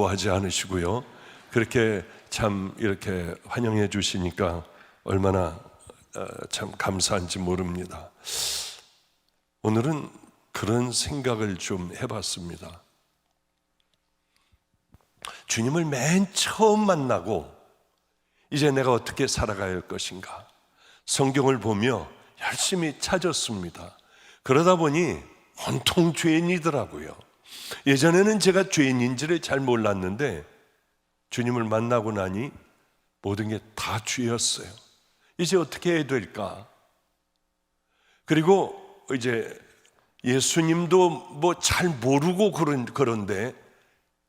하지 않으시고요. 그렇게 참 이렇게 환영해 주시니까 얼마나 참 감사한지 모릅니다. 오늘은 그런 생각을 좀 해봤습니다. 주님을 맨 처음 만나고 이제 내가 어떻게 살아가야 할 것인가, 성경을 보며 열심히 찾았습니다. 그러다 보니 온통 죄인이더라고요. 예전에는 제가 죄인인지를 잘 몰랐는데 주님을 만나고 나니 모든 게 다 죄였어요. 이제 어떻게 해야 될까? 그리고 이제 예수님도 뭐 잘 모르고 그런데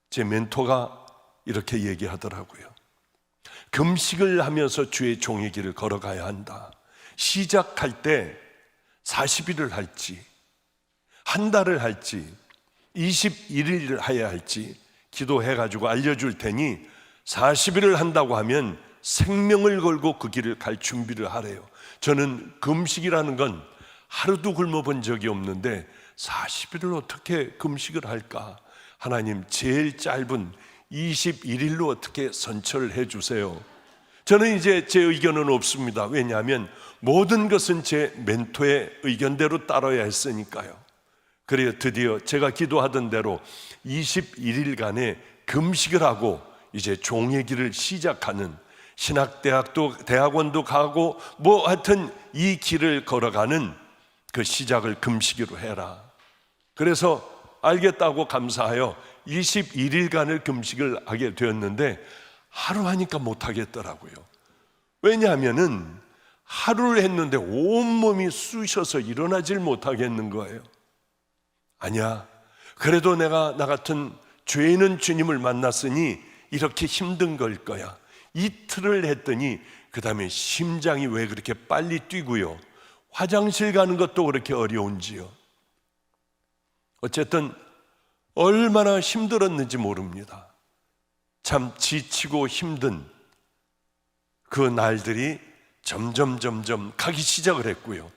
제 멘토가 이렇게 얘기하더라고요. 금식을 하면서 주의 종의 길을 걸어가야 한다. 시작할 때 40일을 할지, 한 달을 할지, 21일을 해야 할지 기도해가지고 알려줄 테니 40일을 한다고 하면 생명을 걸고 그 길을 갈 준비를 하래요. 저는 금식이라는 건 하루도 굶어본 적이 없는데 40일을 어떻게 금식을 할까? 하나님, 제일 짧은 21일로 어떻게 선처를 해주세요. 저는 이제 제 의견은 없습니다. 왜냐하면 모든 것은 제 멘토의 의견대로 따라야 했으니까요. 그래요. 드디어 제가 기도하던 대로 21일간의 금식을 하고 이제 종의 길을 시작하는, 신학대학도 대학원도 가고 뭐 하여튼 이 길을 걸어가는 그 시작을 금식으로 해라. 그래서 알겠다고 감사하여 21일간을 금식을 하게 되었는데 하루 하니까 못하겠더라고요. 왜냐하면은 하루를 했는데 온몸이 쑤셔서 일어나질 못하겠는 거예요. 아니야, 그래도 내가 나 같은 죄인은 주님을 만났으니 이렇게 힘든 걸 거야. 이틀을 했더니 그 다음에 심장이 왜 그렇게 빨리 뛰고요, 화장실 가는 것도 그렇게 어려운지요. 어쨌든 얼마나 힘들었는지 모릅니다. 참 지치고 힘든 그 날들이 점점 가기 시작을 했고요.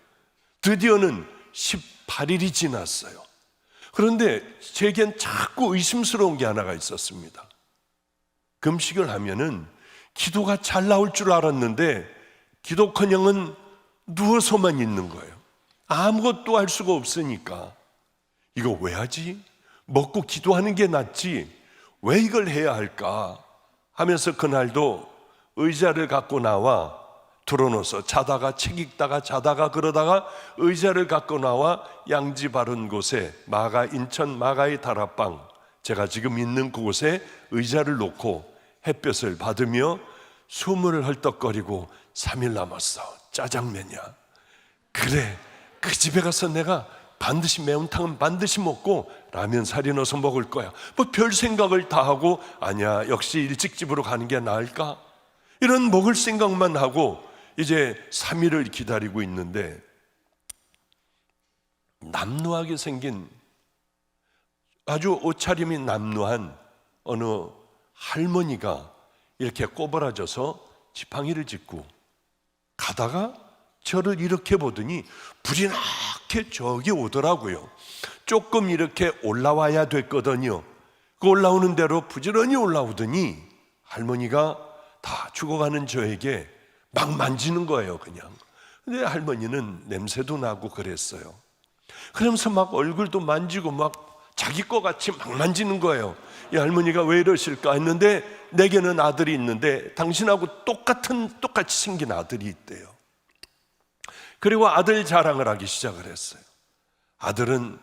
드디어는 18일이 지났어요. 그런데 제겐 자꾸 의심스러운 게 하나가 있었습니다. 금식을 하면은 기도가 잘 나올 줄 알았는데 기도커녕은 누워서만 있는 거예요. 아무것도 할 수가 없으니까 이거 왜 하지? 먹고 기도하는 게 낫지 왜 이걸 해야 할까 하면서 그날도 의자를 갖고 나와 들어놓아서 자다가 책 읽다가 자다가 그러다가 의자를 갖고 나와 양지 바른 곳에 인천 마가의 다락방, 제가 지금 있는 그곳에 의자를 놓고 햇볕을 받으며 숨을 헐떡거리고 3일 남았어. 짜장면이야. 그래, 그 집에 가서 내가 반드시 매운탕은 반드시 먹고 라면 살이 넣어서 먹을 거야. 뭐 별 생각을 다 하고, 아니야, 역시 일찍집으로 가는 게 나을까? 이런 먹을 생각만 하고 이제 3일을 기다리고 있는데 남루하게 생긴, 아주 옷차림이 남루한 어느 할머니가 이렇게 꼬부라져서 지팡이를 짚고 가다가 저를 이렇게 보더니 불이 나게 저기 오더라고요. 조금 이렇게 올라와야 됐거든요. 그 올라오는 대로 부지런히 올라오더니 할머니가 다 죽어가는 저에게 막 만지는 거예요, 그냥. 근데 할머니는 냄새도 나고 그랬어요. 그러면서 막 얼굴도 만지고 막 자기 거 같이 막 만지는 거예요. 이 할머니가 왜 이러실까 했는데 내게는 아들이 있는데 당신하고 똑같이 생긴 아들이 있대요. 그리고 아들 자랑을 하기 시작을 했어요. 아들은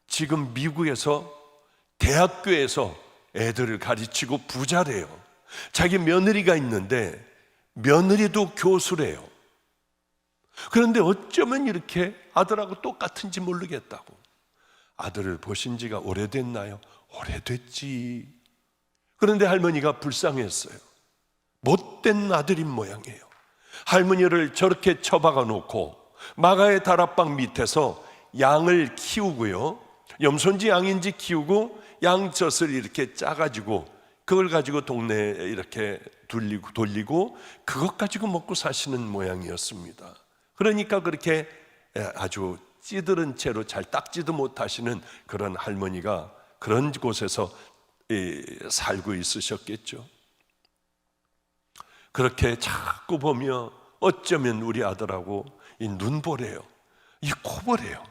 지금 미국에서 대학교에서 애들을 가르치고 부자래요. 자기 며느리가 있는데 며느리도 교수래요. 그런데 어쩌면 이렇게 아들하고 똑같은지 모르겠다고. 아들을 보신 지가 오래됐나요? 오래됐지. 그런데 할머니가 불쌍했어요. 못된 아들인 모양이에요. 할머니를 저렇게 처박아 놓고 마가의 다락방 밑에서 양을 키우고요, 염소인지 양인지 키우고 양젖을 이렇게 짜가지고 그걸 가지고 동네에 이렇게 돌리고 그것 가지고 먹고 사시는 모양이었습니다. 그러니까 그렇게 아주 찌들은 채로 잘 닦지도 못하시는 그런 할머니가 그런 곳에서 살고 있으셨겠죠. 그렇게 자꾸 보며 어쩌면 우리 아들하고 이 눈보래요, 이 코보래요,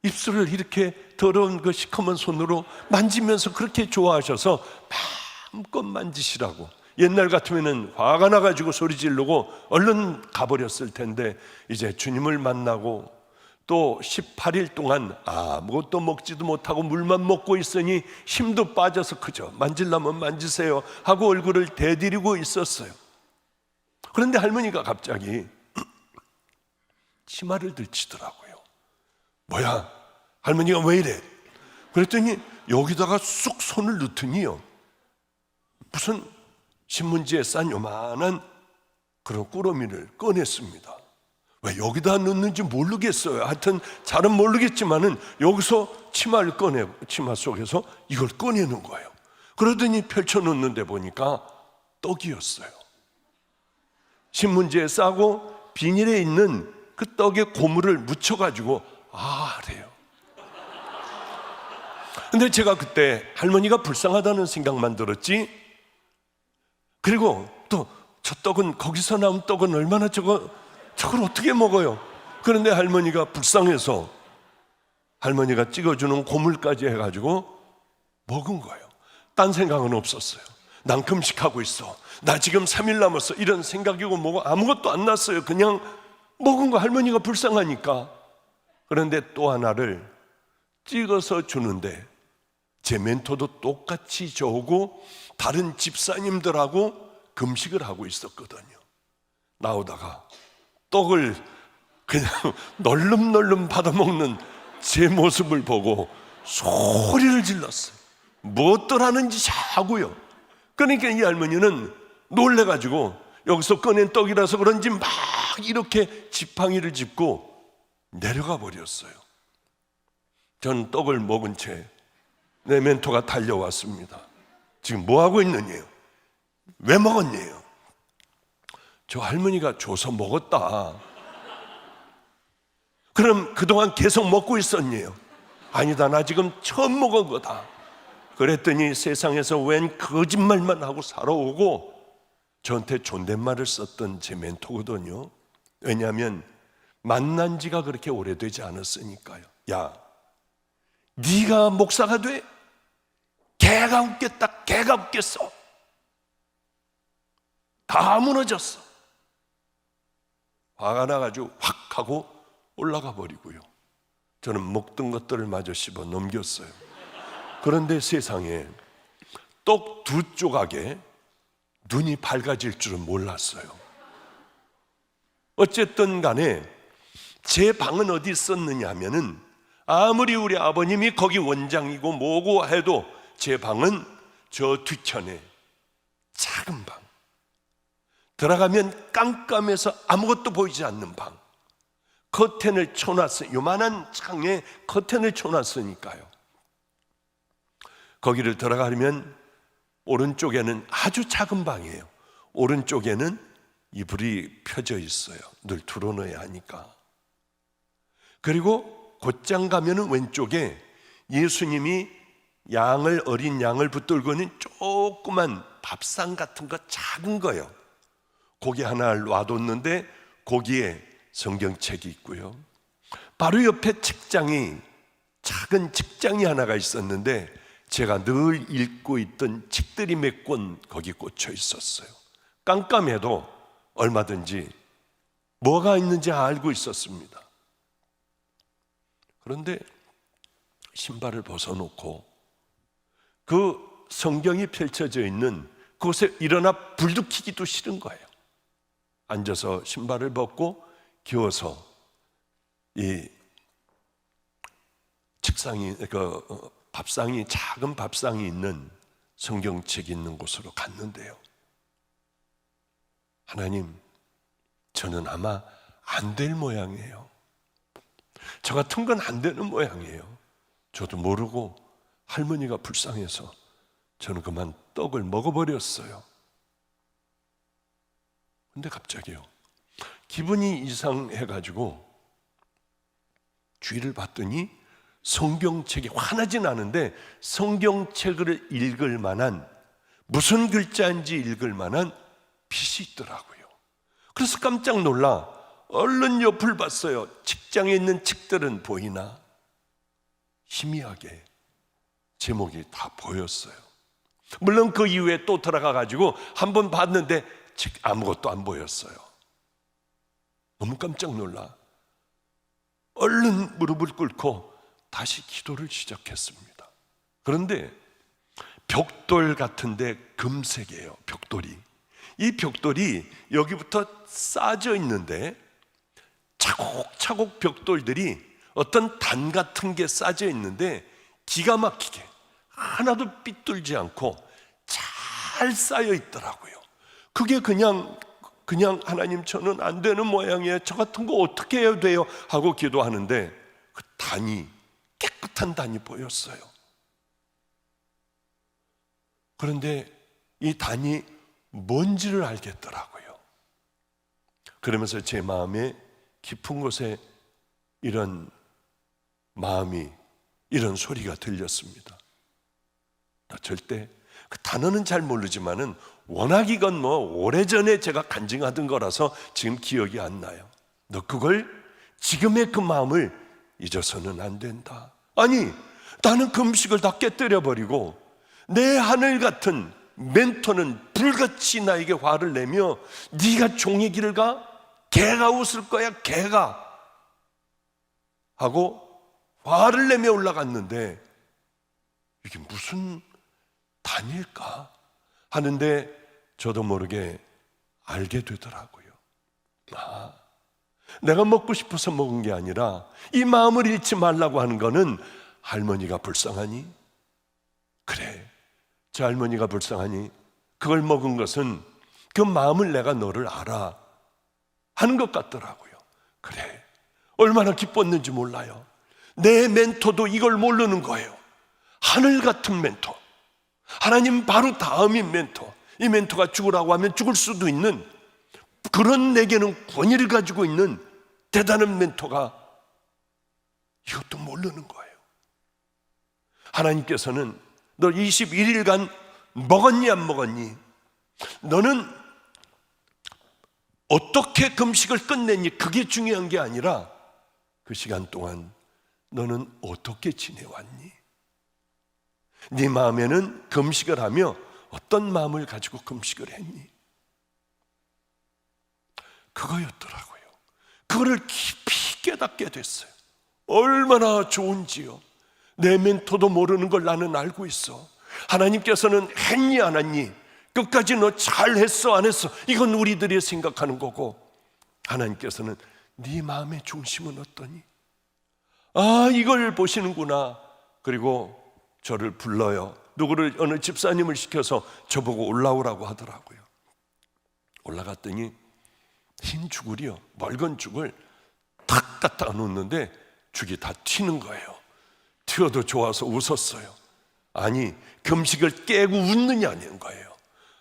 입술을 이렇게 더러운 그 시커먼 손으로 만지면서 그렇게 좋아하셔서 마음껏 만지시라고. 옛날 같으면 화가 나가지고 소리 지르고 얼른 가버렸을 텐데 이제 주님을 만나고 또 18일 동안 아무것도 먹지도 못하고 물만 먹고 있으니 힘도 빠져서 그저 만지려면 만지세요 하고 얼굴을 대드리고 있었어요. 그런데 할머니가 갑자기 치마를 들치더라고요. 뭐야, 할머니가 왜 이래? 그랬더니 여기다가 쑥 손을 넣더니요, 무슨 신문지에 싼 요만한 그런 꾸러미를 꺼냈습니다. 왜 여기다 넣는지 모르겠어요. 하여튼 잘은 모르겠지만은 여기서 치마를 치마 속에서 이걸 꺼내는 거예요. 그러더니 펼쳐놓는데 보니까 떡이었어요. 신문지에 싸고 비닐에 있는 그 떡에 고무를 묻혀가지고 그래요. 근데 제가 그때 할머니가 불쌍하다는 생각만 들었지, 그리고 또 저 떡은, 거기서 나온 떡은 얼마나 저걸 어떻게 먹어요? 그런데 할머니가 불쌍해서 할머니가 찍어주는 고물까지 해가지고 먹은 거예요. 딴 생각은 없었어요. 난 금식하고 있어, 나 지금 3일 남았어, 이런 생각이고 뭐고 아무것도 안 났어요. 그냥 먹은 거, 할머니가 불쌍하니까. 그런데 또 하나를 찍어서 주는데 제 멘토도 똑같이 저하고 다른 집사님들하고 금식을 하고 있었거든요. 나오다가 떡을 그냥 널름널름 받아먹는 제 모습을 보고 소리를 질렀어요. 무엇들 하는지 자고요. 그러니까 이 할머니는 놀래가지고 여기서 꺼낸 떡이라서 그런지 막 이렇게 지팡이를 짚고 내려가 버렸어요. 전 떡을 먹은 채 내 멘토가 달려왔습니다. 지금 뭐 하고 있느냐요? 왜 먹었냐요? 저 할머니가 줘서 먹었다. 그럼 그동안 계속 먹고 있었냐요? 아니다, 나 지금 처음 먹은 거다. 그랬더니 세상에서 웬 거짓말만 하고 살아오고 저한테 존댓말을 썼던 제 멘토거든요. 왜냐하면 만난 지가 그렇게 오래되지 않았으니까요. 야, 네가 목사가 돼? 개가 웃겠다, 개가 웃겠어. 다 무너졌어. 화가 나가지고 확 하고 올라가 버리고요. 저는 먹던 것들을 마저 씹어 넘겼어요. 그런데 세상에 떡 두 조각에 눈이 밝아질 줄은 몰랐어요. 어쨌든 간에 제 방은 어디 있었느냐 하면은, 아무리 우리 아버님이 거기 원장이고 뭐고 해도 제 방은 저 뒤편에 작은 방, 들어가면 깜깜해서 아무것도 보이지 않는 방, 커튼을 쳐놨어요. 요만한 창에 커튼을 쳐놨으니까요. 거기를 들어가면 오른쪽에는 아주 작은 방이에요. 오른쪽에는 이불이 펴져 있어요. 늘 틀어놓아야 하니까. 그리고 곧장 가면은 왼쪽에 예수님이 어린 양을 붙들고 있는 조그만 밥상 같은 거, 작은 거요. 고기 하나를 놔뒀는데 거기에 성경책이 있고요. 바로 옆에 작은 책장이 하나가 있었는데 제가 늘 읽고 있던 책들이 몇 권 거기 꽂혀 있었어요. 깜깜해도 얼마든지 뭐가 있는지 알고 있었습니다. 그런데 신발을 벗어놓고 그 성경이 펼쳐져 있는 그곳에 일어나 불도 켜기도 싫은 거예요. 앉아서 신발을 벗고 기어서 이 작은 밥상이 있는 성경책이 있는 곳으로 갔는데요. 하나님, 저는 아마 안 될 모양이에요. 저 같은 건 안 되는 모양이에요. 저도 모르고 할머니가 불쌍해서 저는 그만 떡을 먹어버렸어요. 근데 갑자기요, 기분이 이상해가지고 주위를 봤더니 성경책에 화나진 않은데 성경책을 읽을 만한, 무슨 글자인지 읽을 만한 빛이 있더라고요. 그래서 깜짝 놀라 얼른 옆을 봤어요. 책장에 있는 책들은 보이나 희미하게 제목이 다 보였어요. 물론 그 이후에 또 들어가 가지고 한번 봤는데 책 아무것도 안 보였어요. 너무 깜짝 놀라 얼른 무릎을 꿇고 다시 기도를 시작했습니다. 그런데 벽돌 같은데 금색이에요. 벽돌이. 이 벽돌이 여기부터 쌓여져 있는데 차곡차곡 벽돌들이 어떤 단 같은 게 쌓여 있는데 기가 막히게 하나도 삐뚤지 않고 잘 쌓여 있더라고요. 그게 그냥 하나님 저는 안 되는 모양이에요. 저 같은 거 어떻게 해야 돼요? 하고 기도하는데 그 단이, 깨끗한 단이 보였어요. 그런데 이 단이 뭔지를 알겠더라고요. 그러면서 제 마음에 깊은 곳에 이런 마음이, 이런 소리가 들렸습니다. 나 절대 그 단어는 잘 모르지만은 워낙 이건 오래전에 제가 간증하던 거라서 지금 기억이 안 나요. 너 그걸, 지금의 그 마음을 잊어서는 안 된다. 아니, 나는 그 음식을 다 깨뜨려 버리고 내 하늘 같은 멘토는 불같이 나에게 화를 내며 네가 종의 길을 가? 개가 웃을 거야, 개가 하고 화를 내며 올라갔는데 이게 무슨 단일까 하는데 저도 모르게 알게 되더라고요. 아, 내가 먹고 싶어서 먹은 게 아니라 이 마음을 잃지 말라고 하는 거는 할머니가 불쌍하니? 그래, 저 할머니가 불쌍하니? 그걸 먹은 것은 그 마음을 내가 너를 알아 하는 것 같더라고요. 그래, 얼마나 기뻤는지 몰라요. 내 멘토도 이걸 모르는 거예요. 하늘 같은 멘토, 하나님 바로 다음인 멘토, 이 멘토가 죽으라고 하면 죽을 수도 있는 그런 내게는 권위를 가지고 있는 대단한 멘토가 이것도 모르는 거예요. 하나님께서는 너 21일간 먹었니 안 먹었니? 너는 어떻게 금식을 끝냈니? 그게 중요한 게 아니라 그 시간 동안 너는 어떻게 지내왔니? 네 마음에는 금식을 하며 어떤 마음을 가지고 금식을 했니? 그거였더라고요. 그거를 깊이 깨닫게 됐어요. 얼마나 좋은지요. 내 멘토도 모르는 걸 나는 알고 있어. 하나님께서는 했니 안 했니? 끝까지 너 잘했어 안 했어? 이건 우리들이 생각하는 거고, 하나님께서는 네 마음의 중심은 어떠니? 아, 이걸 보시는구나. 그리고 저를 불러요. 누구를, 어느 집사님을 시켜서 저보고 올라오라고 하더라고요. 올라갔더니 흰 죽을이요, 멀건 죽을 탁 갖다 놓는데 죽이 다 튀는 거예요. 튀어도 좋아서 웃었어요. 아니, 금식을 깨고 웃느냐는 거예요.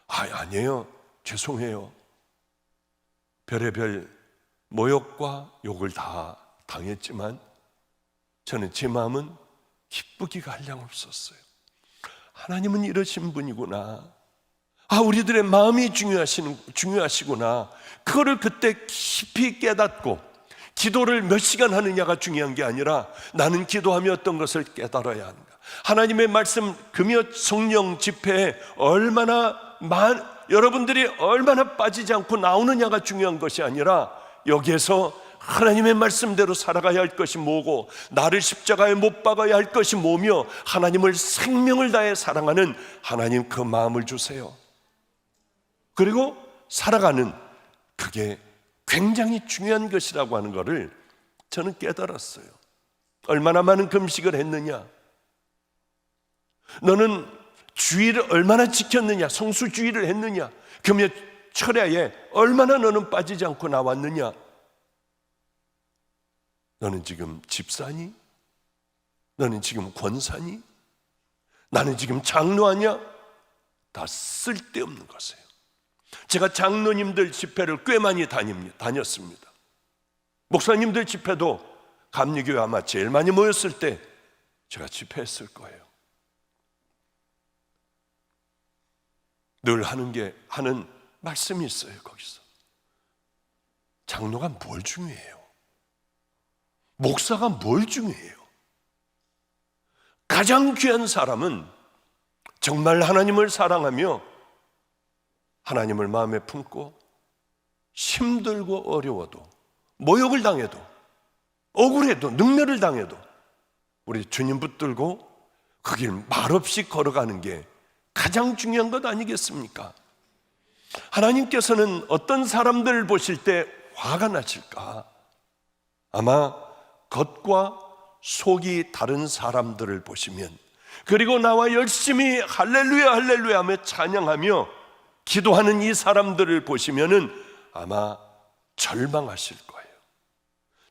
아니에요, 죄송해요. 별의별 모욕과 욕을 다 당했지만 저는 제 마음은 기쁘기가 한량없었어요. 하나님은 이러신 분이구나. 우리들의 마음이 중요하시구나. 그거를 그때 깊이 깨닫고, 기도를 몇 시간 하느냐가 중요한 게 아니라 나는 기도하며 어떤 것을 깨달아야 하는가. 하나님의 말씀 금요 성령 집회에 여러분들이 얼마나 빠지지 않고 나오느냐가 중요한 것이 아니라, 여기에서 하나님의 말씀대로 살아가야 할 것이 뭐고, 나를 십자가에 못 박아야 할 것이 뭐며, 하나님을 생명을 다해 사랑하는 하나님 그 마음을 주세요. 그리고 살아가는, 그게 굉장히 중요한 것이라고 하는 것을 저는 깨달았어요. 얼마나 많은 금식을 했느냐, 너는 주의를 얼마나 지켰느냐, 성수주의를 했느냐, 금요 철야에 얼마나 너는 빠지지 않고 나왔느냐. 너는 지금 집사니? 너는 지금 권사니? 나는 지금 장로하냐? 다 쓸데없는 것이에요. 제가 장로님들 집회를 꽤 많이 다녔습니다. 목사님들 집회도 감리교회 아마 제일 많이 모였을 때 제가 집회했을 거예요. 늘 하는 말씀이 있어요. 거기서 장로가 뭘 중요해요? 목사가 뭘 중요해요? 가장 귀한 사람은 정말 하나님을 사랑하며 하나님을 마음에 품고 힘들고 어려워도 모욕을 당해도 억울해도 능멸을 당해도 우리 주님 붙들고 그 길 말없이 걸어가는 게 가장 중요한 것 아니겠습니까? 하나님께서는 어떤 사람들을 보실 때 화가 나실까? 아마 겉과 속이 다른 사람들을 보시면, 그리고 나와 열심히 할렐루야 할렐루야 하며 찬양하며 기도하는 이 사람들을 보시면은 아마 절망하실 거예요.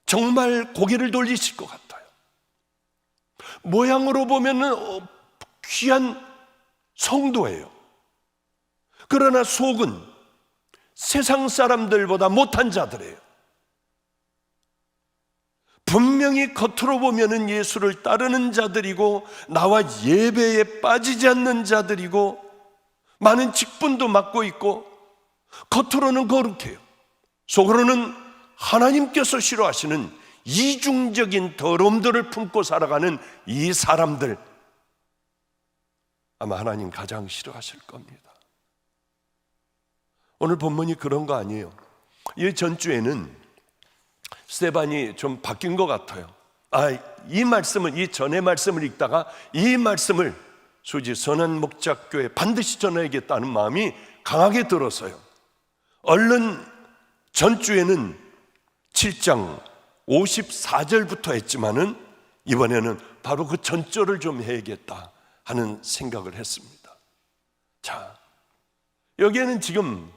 정말 고개를 돌리실 것 같아요. 모양으로 보면은 귀한 성도예요. 그러나 속은 세상 사람들보다 못한 자들이에요. 분명히 겉으로 보면은 예수를 따르는 자들이고 나와 예배에 빠지지 않는 자들이고 많은 직분도 맡고 있고 겉으로는 거룩해요. 속으로는 하나님께서 싫어하시는 이중적인 더러움들을 품고 살아가는 이 사람들, 아마 하나님 가장 싫어하실 겁니다. 오늘 본문이 그런 거 아니에요. 이 전주에는 스데반이 좀 바뀐 것 같아요. 이 전의 말씀을 읽다가 이 말씀을 수지 선한 목자교회에 반드시 전해야겠다는 마음이 강하게 들어서요. 얼른 전주에는 7장 54절부터 했지만은 이번에는 바로 그 전절을 좀 해야겠다 하는 생각을 했습니다. 자, 여기에는 지금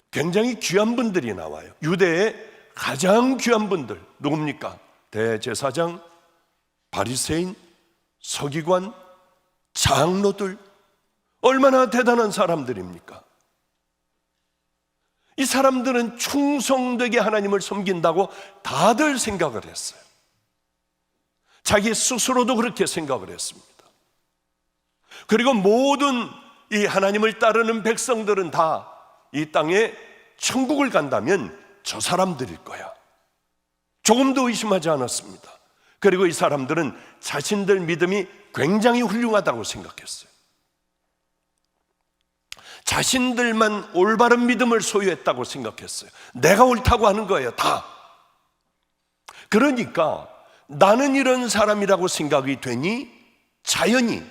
굉장히 귀한 분들이 나와요. 유대의 가장 귀한 분들 누굽니까? 대제사장, 바리새인, 서기관, 장로들, 얼마나 대단한 사람들입니까? 이 사람들은 충성되게 하나님을 섬긴다고 다들 생각을 했어요. 자기 스스로도 그렇게 생각을 했습니다. 그리고 모든 이 하나님을 따르는 백성들은 다 이 땅에 천국을 간다면 저 사람들일 거야. 조금도 의심하지 않았습니다. 그리고 이 사람들은 자신들 믿음이 굉장히 훌륭하다고 생각했어요. 자신들만 올바른 믿음을 소유했다고 생각했어요. 내가 옳다고 하는 거예요, 다. 그러니까 나는 이런 사람이라고 생각이 되니 자연히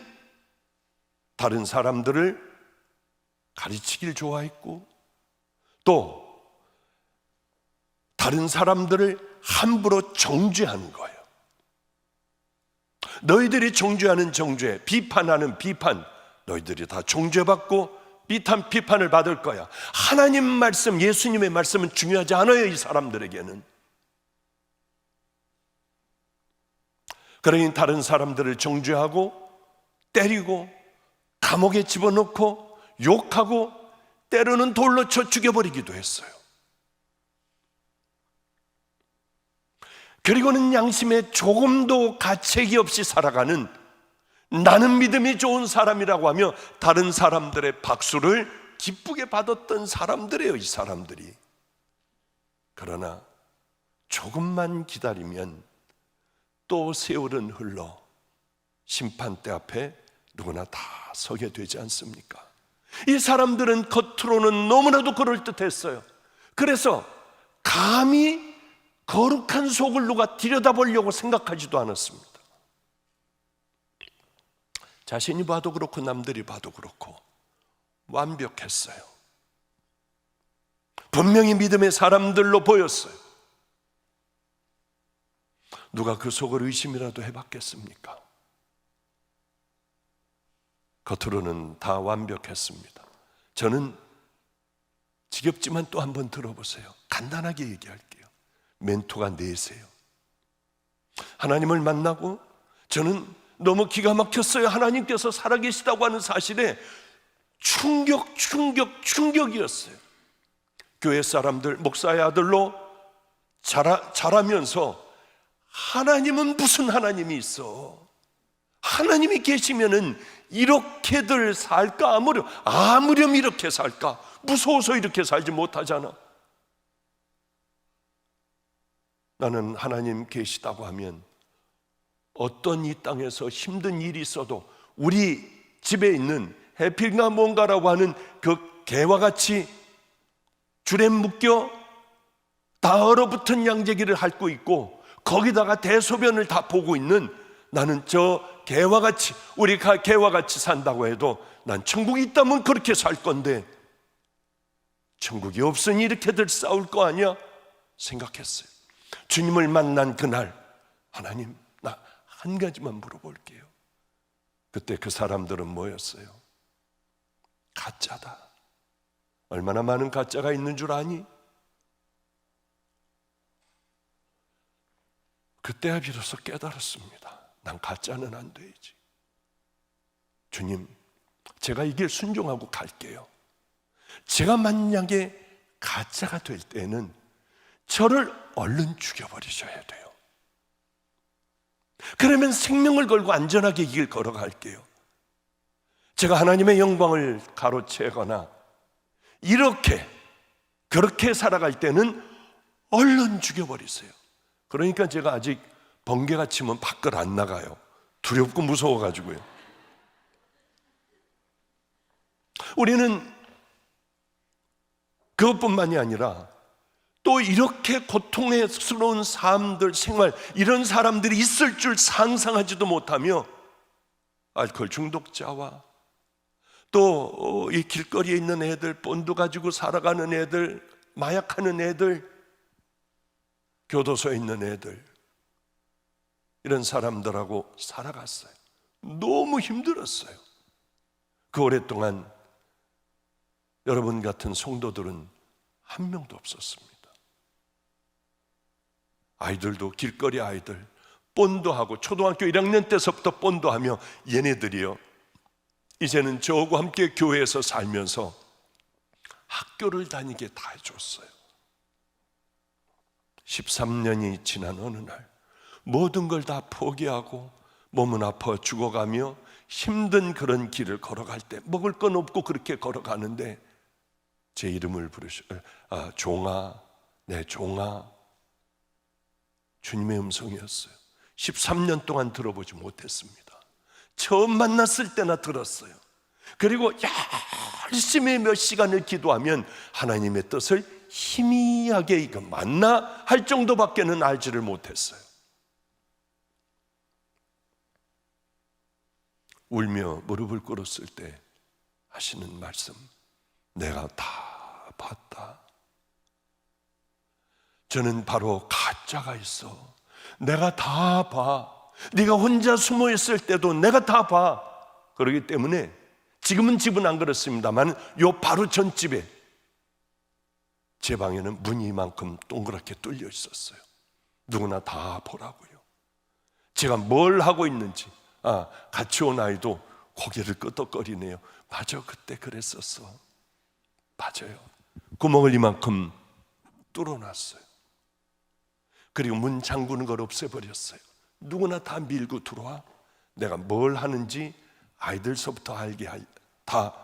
다른 사람들을 가르치길 좋아했고 또 다른 사람들을 함부로 정죄하는 거예요. 너희들이 정죄하는 정죄, 비판하는 비판, 너희들이 다 정죄받고 비판을 받을 거야. 하나님 말씀, 예수님의 말씀은 중요하지 않아요, 이 사람들에게는. 그러니 다른 사람들을 정죄하고 때리고 감옥에 집어넣고 욕하고 때로는 돌로 쳐 죽여버리기도 했어요. 그리고는 양심에 조금도 가책이 없이 살아가는, 나는 믿음이 좋은 사람이라고 하며 다른 사람들의 박수를 기쁘게 받았던 사람들이에요, 이 사람들이. 그러나 조금만 기다리면 또 세월은 흘러 심판대 앞에 누구나 다 서게 되지 않습니까? 이 사람들은 겉으로는 너무나도 그럴듯했어요. 그래서 감히 거룩한 속을 누가 들여다보려고 생각하지도 않았습니다. 자신이 봐도 그렇고 남들이 봐도 그렇고 완벽했어요. 분명히 믿음의 사람들로 보였어요. 누가 그 속을 의심이라도 해봤겠습니까? 겉으로는 다 완벽했습니다. 저는 지겹지만 또 한번 들어보세요. 간단하게 얘기할게요. 멘토가 넷이에요. 하나님을 만나고 저는 너무 기가 막혔어요. 하나님께서 살아계시다고 하는 사실에 충격이었어요. 교회 사람들, 목사의 아들로 자라면서 하나님은 무슨 하나님이 있어? 하나님이 계시면은 이렇게들 살까? 아무렴 이렇게 살까? 무서워서 이렇게 살지 못하잖아. 나는 하나님 계시다고 하면 어떤 이 땅에서 힘든 일이 있어도 우리 집에 있는 해필인가 뭔가라고 하는 그 개와 같이 줄에 묶여 다 얼어붙은 양재기를 핥고 있고 거기다가 대소변을 다 보고 있는 나는 저 개와 같이, 우리가 개와 같이 산다고 해도 난 천국이 있다면 그렇게 살 건데 천국이 없으니 이렇게들 싸울 거 아니야? 생각했어요. 주님을 만난 그날, 하나님, 나 한 가지만 물어볼게요. 그때 그 사람들은 뭐였어요? 가짜다. 얼마나 많은 가짜가 있는 줄 아니? 그때야 비로소 깨달았습니다. 난 가짜는 안 되지. 주님, 제가 이 길 순종하고 갈게요. 제가 만약에 가짜가 될 때는 저를 얼른 죽여버리셔야 돼요. 그러면 생명을 걸고 안전하게 이 길 걸어갈게요. 제가 하나님의 영광을 가로채거나 그렇게 살아갈 때는 얼른 죽여버리세요. 그러니까 제가 아직 번개가 치면 밖을 안 나가요. 두렵고 무서워가지고요. 우리는 그것뿐만이 아니라 또 이렇게 고통스러운 삶들, 생활, 이런 사람들이 있을 줄 상상하지도 못하며 알코올 중독자와 또 이 길거리에 있는 애들, 본드 가지고 살아가는 애들, 마약하는 애들, 교도소에 있는 애들, 이런 사람들하고 살아갔어요. 너무 힘들었어요. 그 오랫동안 여러분 같은 성도들은 한 명도 없었습니다. 아이들도 길거리 아이들 본도하고 초등학교 1학년 때서부터 본도하며 얘네들이요, 이제는 저하고 함께 교회에서 살면서 학교를 다니게 다 해줬어요. 13년이 지난 어느 날 모든 걸 다 포기하고 몸은 아파 죽어가며 힘든 그런 길을 걸어갈 때, 먹을 건 없고 그렇게 걸어가는데 제 이름을 부르셔. 종아, 내 종아. 주님의 음성이었어요. 13년 동안 들어보지 못했습니다. 처음 만났을 때나 들었어요. 그리고 열심히 몇 시간을 기도하면 하나님의 뜻을 희미하게 이거 맞나 할 정도밖에는 알지를 못했어요. 울며 무릎을 꿇었을 때 하시는 말씀, 내가 다 봤다. 저는 바로 가짜가 있어. 내가 다 봐. 네가 혼자 숨어 있을 때도 내가 다 봐. 그렇기 때문에 지금은 집은 안 그렇습니다만 요 바로 전집에 제 방에는 문이 이만큼 동그랗게 뚫려 있었어요. 누구나 다 보라고요. 제가 뭘 하고 있는지. 같이 온 아이도 고개를 끄덕거리네요. 맞아, 그때 그랬었어. 맞아요. 구멍을 이만큼 뚫어놨어요. 그리고 문 잠그는 걸 없애버렸어요. 누구나 다 밀고 들어와. 내가 뭘 하는지 아이들서부터 알게 다.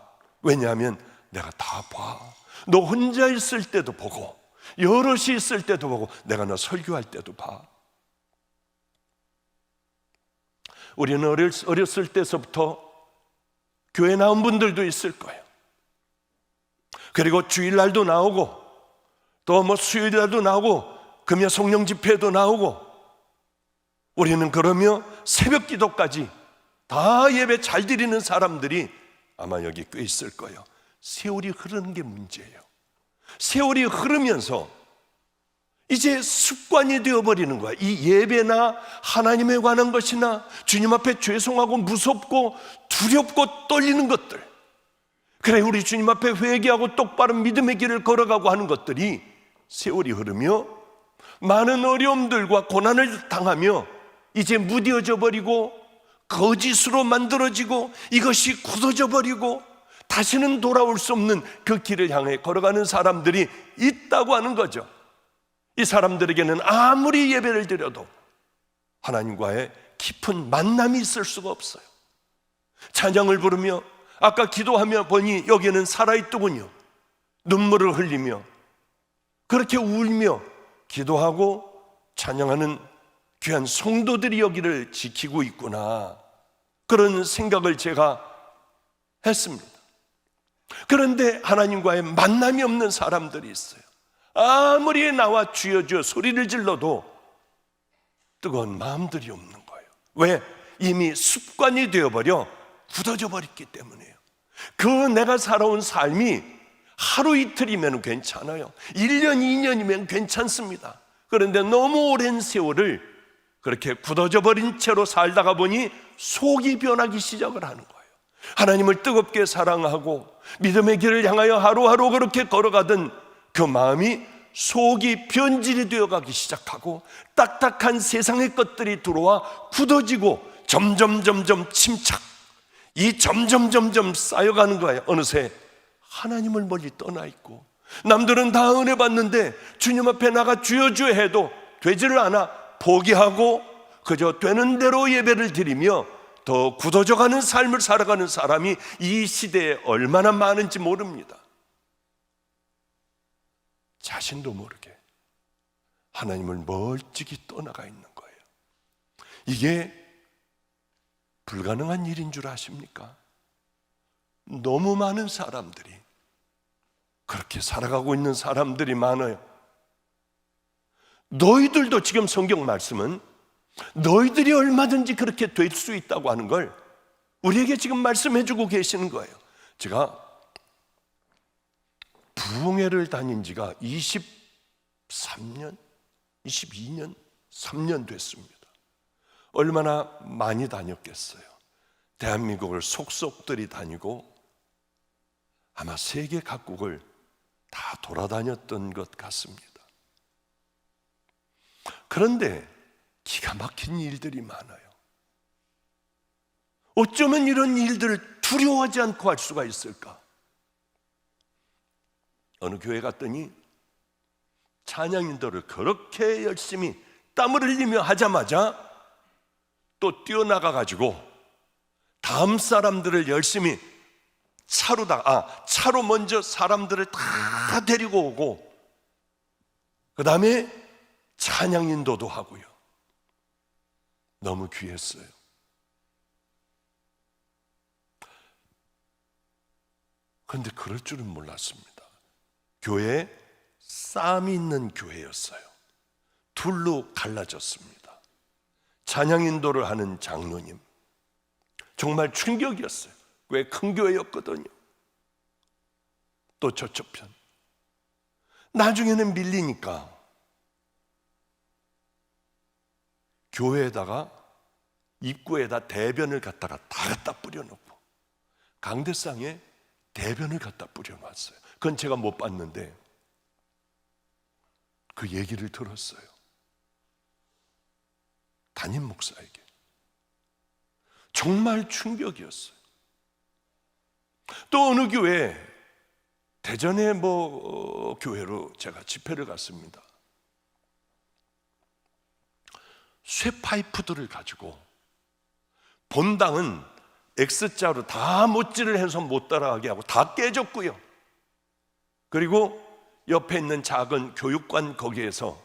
왜냐하면 내가 다 봐. 너 혼자 있을 때도 보고 여럿이 있을 때도 보고 내가 너 설교할 때도 봐. 우리는 어렸을 때서부터 교회 나온 분들도 있을 거예요. 그리고 주일날도 나오고 또 수요일날도 나오고 금요 성령 집회도 나오고 우리는 그러며 새벽 기도까지 다 예배 잘 드리는 사람들이 아마 여기 꽤 있을 거예요. 세월이 흐르는 게 문제예요. 세월이 흐르면서 이제 습관이 되어버리는 거야. 이 예배나 하나님에 관한 것이나 주님 앞에 죄송하고 무섭고 두렵고 떨리는 것들, 그래 우리 주님 앞에 회개하고 똑바른 믿음의 길을 걸어가고 하는 것들이 세월이 흐르며 많은 어려움들과 고난을 당하며 이제 무뎌져 버리고 거짓으로 만들어지고 이것이 굳어져 버리고 다시는 돌아올 수 없는 그 길을 향해 걸어가는 사람들이 있다고 하는 거죠. 이 사람들에게는 아무리 예배를 드려도 하나님과의 깊은 만남이 있을 수가 없어요. 찬양을 부르며 아까 기도하며 보니 여기는 살아있더군요. 눈물을 흘리며 그렇게 울며 기도하고 찬양하는 귀한 성도들이 여기를 지키고 있구나, 그런 생각을 제가 했습니다. 그런데 하나님과의 만남이 없는 사람들이 있어요. 아무리 나와 주여 주여 소리를 질러도 뜨거운 마음들이 없는 거예요. 왜? 이미 습관이 되어버려 굳어져 버렸기 때문이에요. 그 내가 살아온 삶이 하루 이틀이면 괜찮아요. 1년, 2년이면 괜찮습니다. 그런데 너무 오랜 세월을 그렇게 굳어져 버린 채로 살다가 보니 속이 변하기 시작을 하는 거예요. 하나님을 뜨겁게 사랑하고 믿음의 길을 향하여 하루하루 그렇게 걸어가던 그 마음이 속이 변질이 되어가기 시작하고 딱딱한 세상의 것들이 들어와 굳어지고 점점 침착, 이 점점 쌓여가는 거예요. 어느새 하나님을 멀리 떠나 있고 남들은 다 은혜 받는데 주님 앞에 나가 주여 주여 해도 되지를 않아 포기하고 그저 되는 대로 예배를 드리며 더 굳어져가는 삶을 살아가는 사람이 이 시대에 얼마나 많은지 모릅니다. 자신도 모르게 하나님을 멀찍이 떠나가 있는 거예요. 이게 불가능한 일인 줄 아십니까? 너무 많은 사람들이 그렇게 살아가고 있는 사람들이 많아요. 너희들도 지금 성경 말씀은 너희들이 얼마든지 그렇게 될 수 있다고 하는 걸 우리에게 지금 말씀해 주고 계시는 거예요. 제가 부흥회를 다닌 지가 23년, 22년, 3년 됐습니다. 얼마나 많이 다녔겠어요. 대한민국을 속속들이 다니고 아마 세계 각국을 다 돌아다녔던 것 같습니다. 그런데 기가 막힌 일들이 많아요. 어쩌면 이런 일들을 두려워하지 않고 할 수가 있을까? 어느 교회 갔더니 찬양인도를 그렇게 열심히 땀을 흘리며 하자마자 또 뛰어나가가지고 다음 사람들을 열심히 차로 먼저 사람들을 다 데리고 오고 그 다음에 찬양인도도 하고요. 너무 귀했어요. 그런데 그럴 줄은 몰랐습니다. 교회에 싸움이 있는 교회였어요. 둘로 갈라졌습니다. 찬양인도를 하는 장로님, 정말 충격이었어요. 꽤 큰 교회였거든요. 또 저쪽편, 나중에는 밀리니까 교회에다가 입구에다 대변을 갖다가 다 갖다 뿌려놓고 강대상에 대변을 갖다 뿌려놨어요. 그건 제가 못 봤는데 그 얘기를 들었어요. 담임 목사에게. 정말 충격이었어요. 또 어느 교회, 대전의 교회로 제가 집회를 갔습니다. 쇠파이프들을 가지고 본당은 X자로 다 못질을 해서 못 따라가게 하고 다 깨졌고요. 그리고 옆에 있는 작은 교육관 거기에서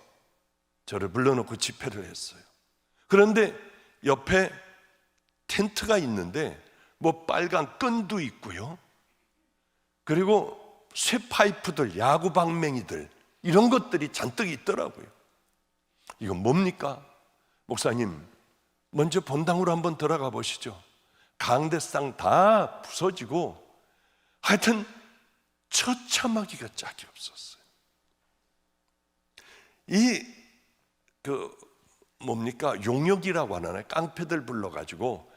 저를 불러놓고 집회를 했어요. 그런데 옆에 텐트가 있는데 빨간 끈도 있고요. 그리고 쇠파이프들, 야구방맹이들 이런 것들이 잔뜩 있더라고요. 이건 뭡니까? 목사님, 먼저 본당으로 한번 들어가 보시죠. 강대상 다 부서지고 하여튼 처참하기가 짝이 없었어요. 용역이라고 하나요? 깡패들 불러가지고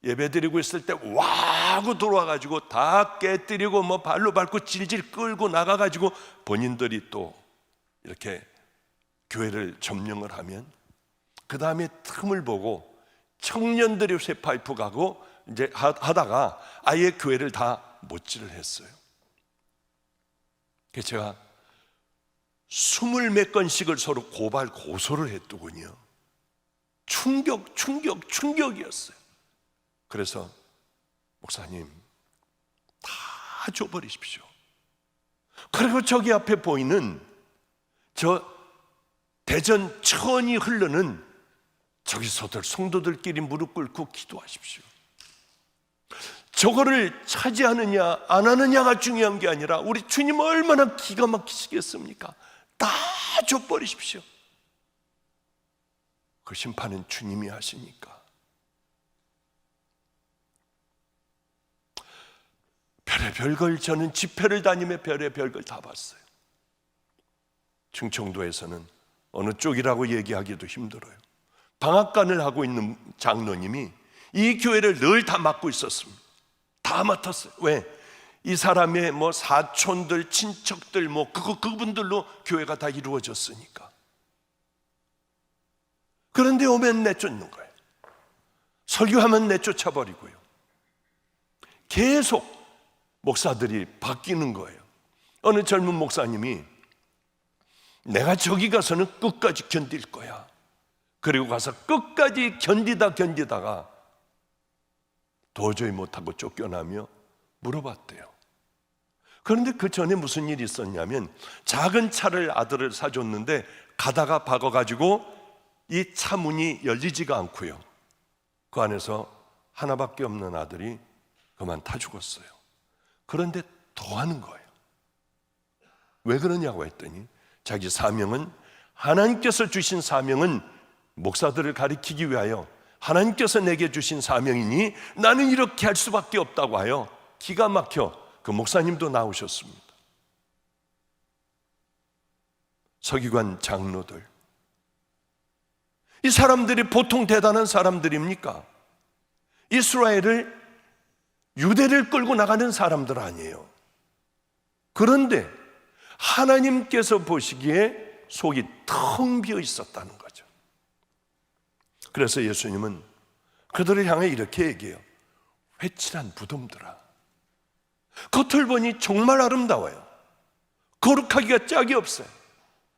예배드리고 있을 때 와고 들어와가지고 다 깨뜨리고 발로 밟고 질질 끌고 나가가지고 본인들이 또 이렇게 교회를 점령을 하면 그 다음에 틈을 보고 청년들이 쇠파이프 가고 이제 하다가 아예 교회를 다 못질을 했어요. 그래서 제가 20몇 건씩을 서로 고소를 했더군요. 충격이었어요. 그래서 목사님, 다 줘버리십시오. 그리고 저기 앞에 보이는 저 대전 천이 흐르는 저기서들 성도들끼리 무릎 꿇고 기도하십시오. 저거를 차지하느냐 안 하느냐가 중요한 게 아니라 우리 주님 얼마나 기가 막히시겠습니까? 다 줘버리십시오. 그 심판은 주님이 하시니까. 별의별 걸, 저는 집회를 다니며 별의별 걸 다 봤어요. 충청도에서는 어느 쪽이라고 얘기하기도 힘들어요. 방앗간을 하고 있는 장로님이 이 교회를 늘 다 맡고 있었습니다. 다 맡았어요. 왜? 이 사람의 뭐 사촌들, 친척들, 뭐 그분들로 교회가 다 이루어졌으니까. 그런데 오면 내쫓는 거예요. 설교하면 내쫓아버리고요. 계속 목사들이 바뀌는 거예요. 어느 젊은 목사님이 내가 저기 가서는 끝까지 견딜 거야. 그리고 가서 끝까지 견디다가 도저히 못하고 쫓겨나며 물어봤대요. 그런데 그 전에 무슨 일이 있었냐면 작은 차를 아들을 사줬는데 가다가 박아가지고 이 차 문이 열리지가 않고요. 그 안에서 하나밖에 없는 아들이 그만 타 죽었어요. 그런데 더 하는 거예요. 왜 그러냐고 했더니 자기 사명은, 하나님께서 주신 사명은 목사들을 가리키기 위하여 하나님께서 내게 주신 사명이니 나는 이렇게 할 수밖에 없다고 하여 기가 막혀 그 목사님도 나오셨습니다. 서기관 장로들, 이 사람들이 보통 대단한 사람들입니까? 이스라엘을, 유대를 끌고 나가는 사람들 아니에요. 그런데 하나님께서 보시기에 속이 텅 비어 있었다는 거죠. 그래서 예수님은 그들을 향해 이렇게 얘기해요. 회칠한 무덤들아, 겉을 보니 정말 아름다워요. 거룩하기가 짝이 없어요.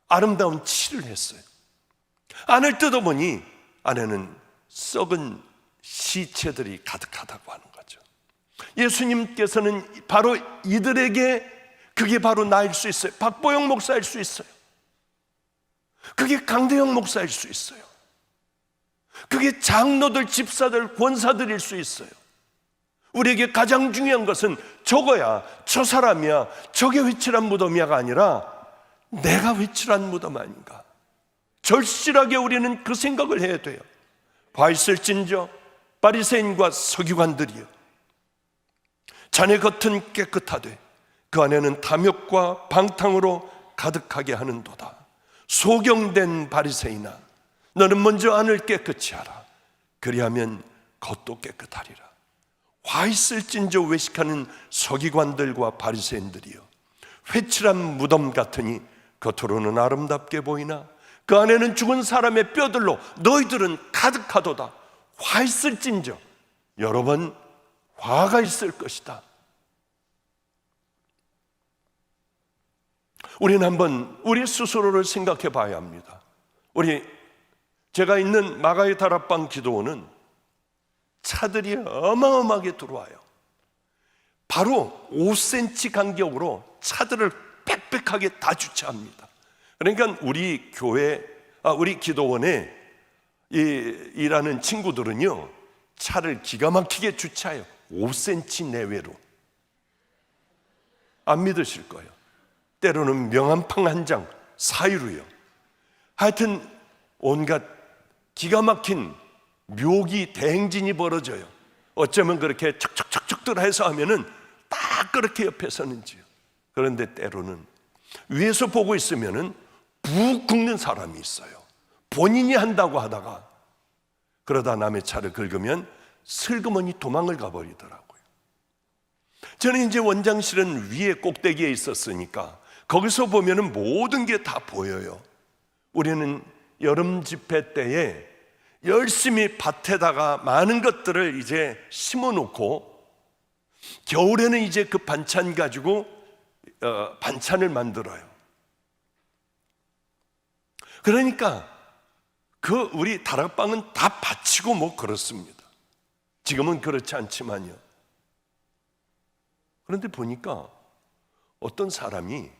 아름다운 칠을 했어요. 안을 뜯어보니 안에는 썩은 시체들이 가득하다고 하는 거죠. 예수님께서는 바로 이들에게 그게 바로 나일 수 있어요. 박보영 목사일 수 있어요. 그게 강대영 목사일 수 있어요. 그게 장로들, 집사들, 권사들일 수 있어요. 우리에게 가장 중요한 것은 저거야, 저 사람이야, 저게 회칠한 무덤이야가 아니라 내가 회칠한 무덤 아닌가. 절실하게 우리는 그 생각을 해야 돼요. 와 있을진저 바리새인과 서기관들이여, 자네 겉은 깨끗하되 그 안에는 탐욕과 방탕으로 가득하게 하는도다. 소경된 바리새인아, 너는 먼저 안을 깨끗이 하라. 그리하면 겉도 깨끗하리라. 와 있을진저 외식하는 서기관들과 바리새인들이여, 회칠한 무덤 같으니 겉으로는 아름답게 보이나 그 안에는 죽은 사람의 뼈들로 너희들은 가득하도다. 화 있을진저, 여러 번 화가 있을 것이다. 우리는 한번 우리 스스로를 생각해 봐야 합니다. 제가 있는 마가의 다락방 기도원은 차들이 어마어마하게 들어와요. 바로 5cm 간격으로 차들을 빽빽하게 다 주차합니다. 그러니까 우리 교회, 우리 기도원에 일하는 친구들은요, 차를 기가 막히게 주차해요. 5cm 내외로. 안 믿으실 거예요. 때로는 명함판 한 장 사이로요. 하여튼 온갖 기가 막힌 묘기 대행진이 벌어져요. 어쩌면 그렇게 척척척척들 해서 하면은 딱 그렇게 옆에 서는지요. 그런데 때로는 위에서 보고 있으면은 푹 긁는 사람이 있어요. 본인이 한다고 하다가 그러다 남의 차를 긁으면 슬그머니 도망을 가버리더라고요. 저는 이제 원장실은 위에 꼭대기에 있었으니까 거기서 보면은 모든 게 다 보여요. 우리는 여름 집회 때에 열심히 밭에다가 많은 것들을 이제 심어 놓고 겨울에는 이제 그 반찬 가지고 반찬을 만들어요. 그러니까 우리 다락방은 다 바치고 뭐 그렇습니다. 지금은 그렇지 않지만요. 그런데 보니까 어떤 사람이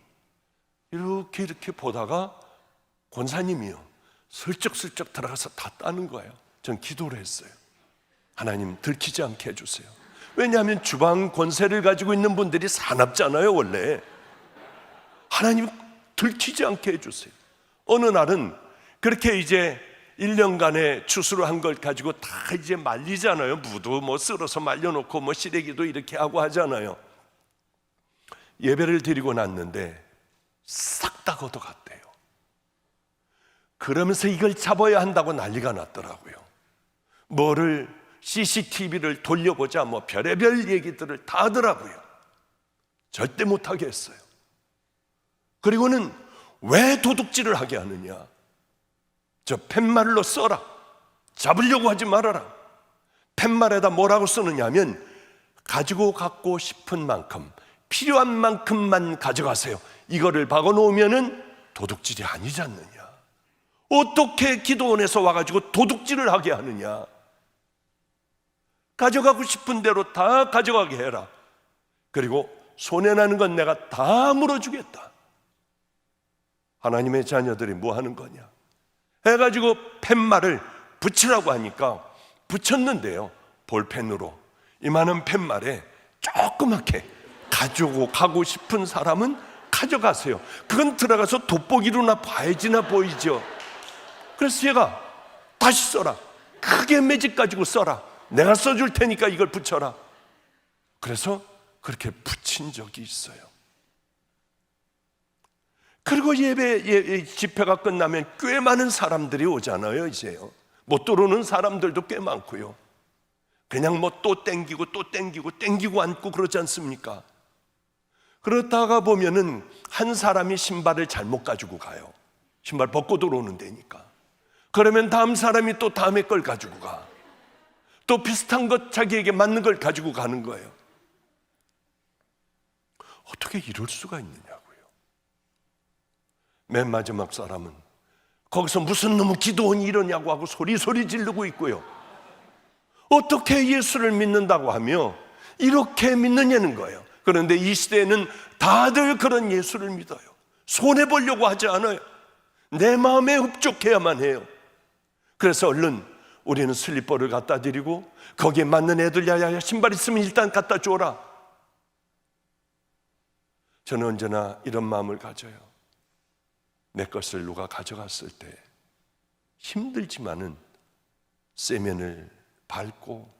이렇게 보다가 권사님이요, 슬쩍슬쩍 들어가서 다 따는 거예요. 전 기도를 했어요. 하나님, 들키지 않게 해주세요. 왜냐하면 주방 권세를 가지고 있는 분들이 사납잖아요, 원래. 하나님, 들키지 않게 해주세요. 어느 날은 그렇게 이제 1년간의 추수를 한 걸 가지고 다 이제 말리잖아요. 무도 뭐 쓸어서 말려놓고 뭐 시래기도 이렇게 하고 하잖아요. 예배를 드리고 났는데 싹 다 걷어갔대요. 그러면서 이걸 잡아야 한다고 난리가 났더라고요. 뭐를 CCTV를 돌려보자 뭐 별의별 얘기들을 다 하더라고요. 절대 못하게 했어요. 그리고는 왜 도둑질을 하게 하느냐, 저 팻말로 써라, 잡으려고 하지 말아라. 팻말에다 뭐라고 쓰느냐 하면 가지고 갖고 싶은 만큼, 필요한 만큼만 가져가세요. 이거를 박아놓으면은 도둑질이 아니지 않느냐. 어떻게 기도원에서 와가지고 도둑질을 하게 하느냐. 가져가고 싶은 대로 다 가져가게 해라. 그리고 손해나는 건 내가 다 물어주겠다. 하나님의 자녀들이 뭐 하는 거냐 해가지고 팻말을 붙이라고 하니까 붙였는데요, 볼펜으로. 이만한 팻말에 조그맣게 가지고 가고 싶은 사람은 가져가세요. 그건 들어가서 돋보기로나 봐야지나 보이죠. 그래서 얘가 다시 써라, 크게 매직 가지고 써라, 내가 써줄 테니까 이걸 붙여라. 그래서 그렇게 붙인 적이 있어요. 그리고 예배 집회가 끝나면 꽤 많은 사람들이 오잖아요. 이제요, 못 들어오는 사람들도 꽤 많고요. 그냥 뭐 또 땡기고 또 땡기고 앉고 그러지 않습니까? 그러다가 보면은 한 사람이 신발을 잘못 가지고 가요. 신발 벗고 들어오는 데니까. 그러면 다음 사람이 또 다음에 걸 가지고 가. 또 비슷한 것, 자기에게 맞는 걸 가지고 가는 거예요. 어떻게 이럴 수가 있느냐고요. 맨 마지막 사람은 거기서 무슨 놈의 기도원이 이러냐고 하고 소리 지르고 있고요. 어떻게 예수를 믿는다고 하며 이렇게 믿느냐는 거예요. 그런데 이 시대에는 다들 그런 예수를 믿어요. 손해보려고 하지 않아요. 내 마음에 흡족해야만 해요. 그래서 얼른 우리는 슬리퍼를 갖다 드리고, 거기에 맞는 애들, 야야야 신발 있으면 일단 갖다 줘라. 저는 언제나 이런 마음을 가져요. 내 것을 누가 가져갔을 때 힘들지만은 세면을 밟고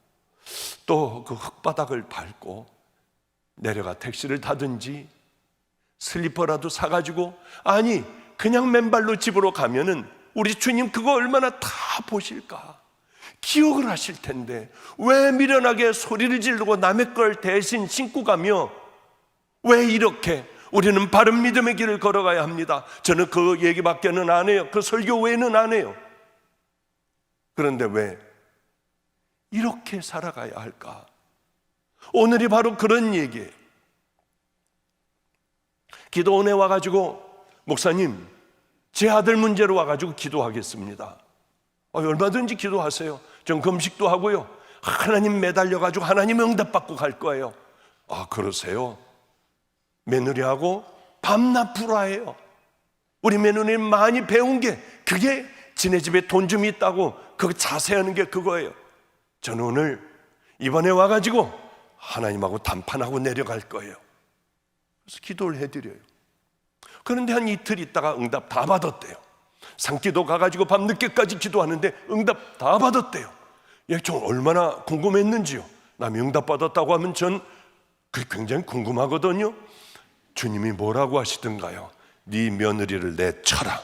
또 그 흙바닥을 밟고 내려가 택시를 타든지 슬리퍼라도 사가지고, 아니 그냥 맨발로 집으로 가면은 우리 주님 그거 얼마나 다 보실까, 기억을 하실 텐데 왜 미련하게 소리를 지르고 남의 걸 대신 신고 가며, 왜 이렇게 우리는 바른 믿음의 길을 걸어가야 합니다. 저는 그 얘기밖에는 안 해요. 그 설교 외에는 안 해요. 그런데 왜 이렇게 살아가야 할까? 오늘이 바로 그런 얘기예요. 기도원에 와가지고, 목사님 제 아들 문제로 와가지고 기도하겠습니다. 얼마든지 기도하세요. 전 금식도 하고요, 하나님 매달려가지고 하나님 응답받고 갈 거예요. 아, 그러세요? 며느리하고 밤낮 불화해요. 우리 며느리는 많이 배운 게 그게 지네 집에 돈 좀 있다고 그 자세하는 게 그거예요. 저는 오늘 이번에 와가지고 하나님하고 담판하고 내려갈 거예요. 그래서 기도를 해드려요. 그런데 한 이틀 있다가 응답 다 받았대요. 산기도 가가지고 밤늦게까지 기도하는데 응답 다 받았대요. 좀 얼마나 궁금했는지요. 남이 응답 받았다고 하면 전 그게 굉장히 궁금하거든요. 주님이 뭐라고 하시던가요? 네 며느리를 내쳐라.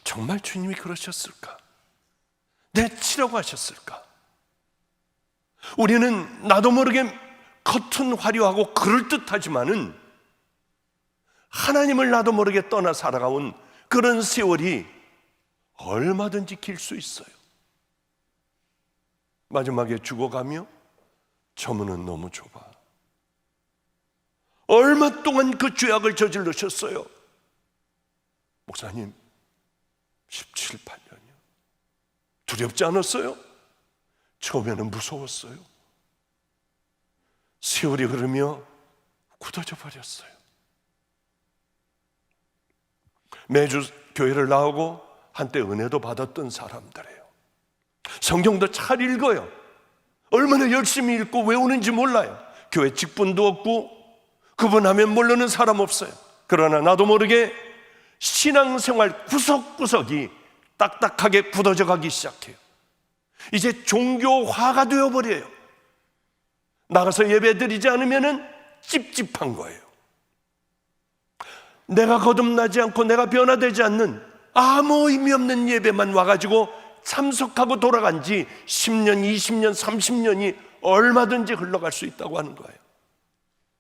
정말 주님이 그러셨을까? 내치라고 하셨을까? 우리는 나도 모르게 겉은 화려하고 그럴듯하지만은 하나님을 나도 모르게 떠나 살아가온 그런 세월이 얼마든지 길 수 있어요. 마지막에 죽어가며 저 문은 너무 좁아, 얼마 동안 그 죄악을 저질르셨어요? 목사님, 17, 18년이요. 두렵지 않았어요? 처음에는 무서웠어요. 세월이 흐르며 굳어져 버렸어요. 매주 교회를 나오고 한때 은혜도 받았던 사람들이에요. 성경도 잘 읽어요. 얼마나 열심히 읽고 외우는지 몰라요. 교회 직분도 없고 그분하면 모르는 사람 없어요. 그러나 나도 모르게 신앙생활 구석구석이 딱딱하게 굳어져 가기 시작해요. 이제 종교화가 되어버려요. 나가서 예배드리지 않으면 찝찝한 거예요. 내가 거듭나지 않고 내가 변화되지 않는 아무 의미 없는 예배만 와가지고 참석하고 돌아간 지 10년, 20년, 30년이 얼마든지 흘러갈 수 있다고 하는 거예요.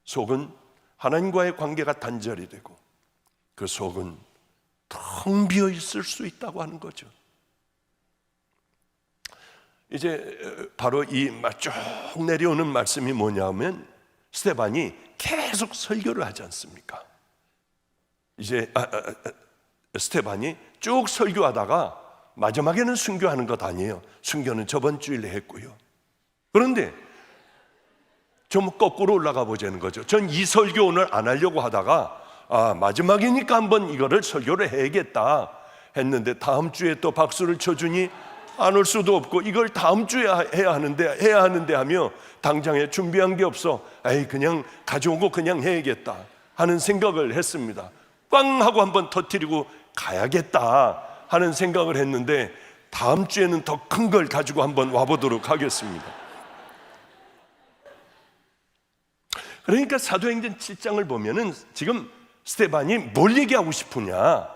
속은 하나님과의 관계가 단절이 되고 그 속은 텅 비어 있을 수 있다고 하는 거죠. 이제 바로 이 쭉 내려오는 말씀이 뭐냐면 스데반이 계속 설교를 하지 않습니까? 이제 스데반이 쭉 설교하다가 마지막에는 순교하는 것 아니에요. 순교는 저번 주일에 했고요. 그런데 좀 거꾸로 올라가 보자는 거죠. 전 이 설교 오늘 안 하려고 하다가 마지막이니까 한번 이거를 설교를 해야겠다 했는데 다음 주에 또 박수를 쳐주니 안 올 수도 없고 이걸 다음 주에 해야 하는데 하며 당장에 준비한 게 없어. 그냥 가져온 거 그냥 해야겠다 하는 생각을 했습니다. 꽝 하고 한번 터뜨리고 가야겠다 하는 생각을 했는데 다음 주에는 더 큰 걸 가지고 한번 와보도록 하겠습니다. 그러니까 사도행전 7장을 보면은 지금 스데반이 뭘 얘기하고 싶으냐,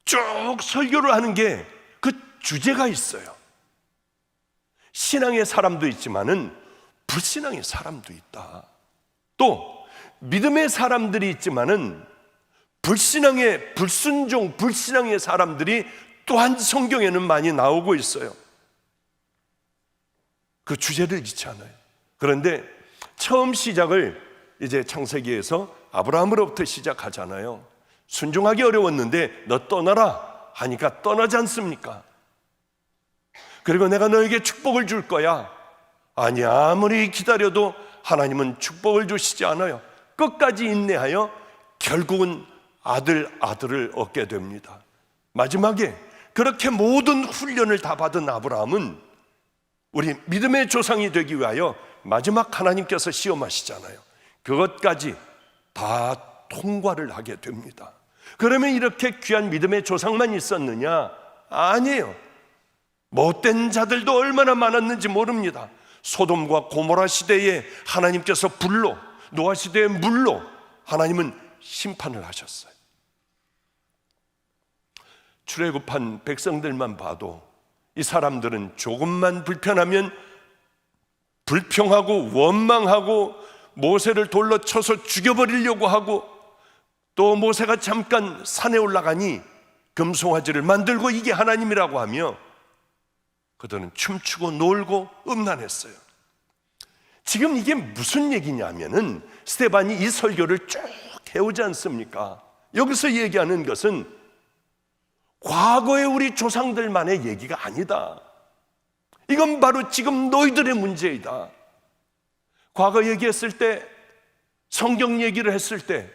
쭉 설교를 하는 게 그 주제가 있어요. 신앙의 사람도 있지만은 불신앙의 사람도 있다. 또 믿음의 사람들이 있지만은 불신앙의 불순종, 불신앙의 사람들이 또한 성경에는 많이 나오고 있어요. 그 주제를 잊지 않아요. 그런데 처음 시작을 이제 창세기에서 아브라함으로부터 시작하잖아요. 순종하기 어려웠는데 너 떠나라 하니까 떠나지 않습니까? 그리고 내가 너에게 축복을 줄 거야. 아니, 아무리 기다려도 하나님은 축복을 주시지 않아요. 끝까지 인내하여 결국은 아들을 얻게 됩니다. 마지막에 그렇게 모든 훈련을 다 받은 아브라함은 우리 믿음의 조상이 되기 위하여 마지막 하나님께서 시험하시잖아요. 그것까지 다 통과를 하게 됩니다. 그러면 이렇게 귀한 믿음의 조상만 있었느냐? 아니에요. 못된 자들도 얼마나 많았는지 모릅니다. 소돔과 고모라 시대에 하나님께서 불로, 노아 시대의 물로 하나님은 심판을 하셨어요. 출애굽한 백성들만 봐도 이 사람들은 조금만 불편하면 불평하고 원망하고 모세를 돌로 쳐서 죽여버리려고 하고, 또 모세가 잠깐 산에 올라가니 금송아지를 만들고 이게 하나님이라고 하며 그들은 춤추고 놀고 음란했어요. 지금 이게 무슨 얘기냐면은 스데반이 이 설교를 쭉 해오지 않습니까? 여기서 얘기하는 것은 과거의 우리 조상들만의 얘기가 아니다. 이건 바로 지금 너희들의 문제이다. 과거 얘기했을 때, 성경 얘기를 했을 때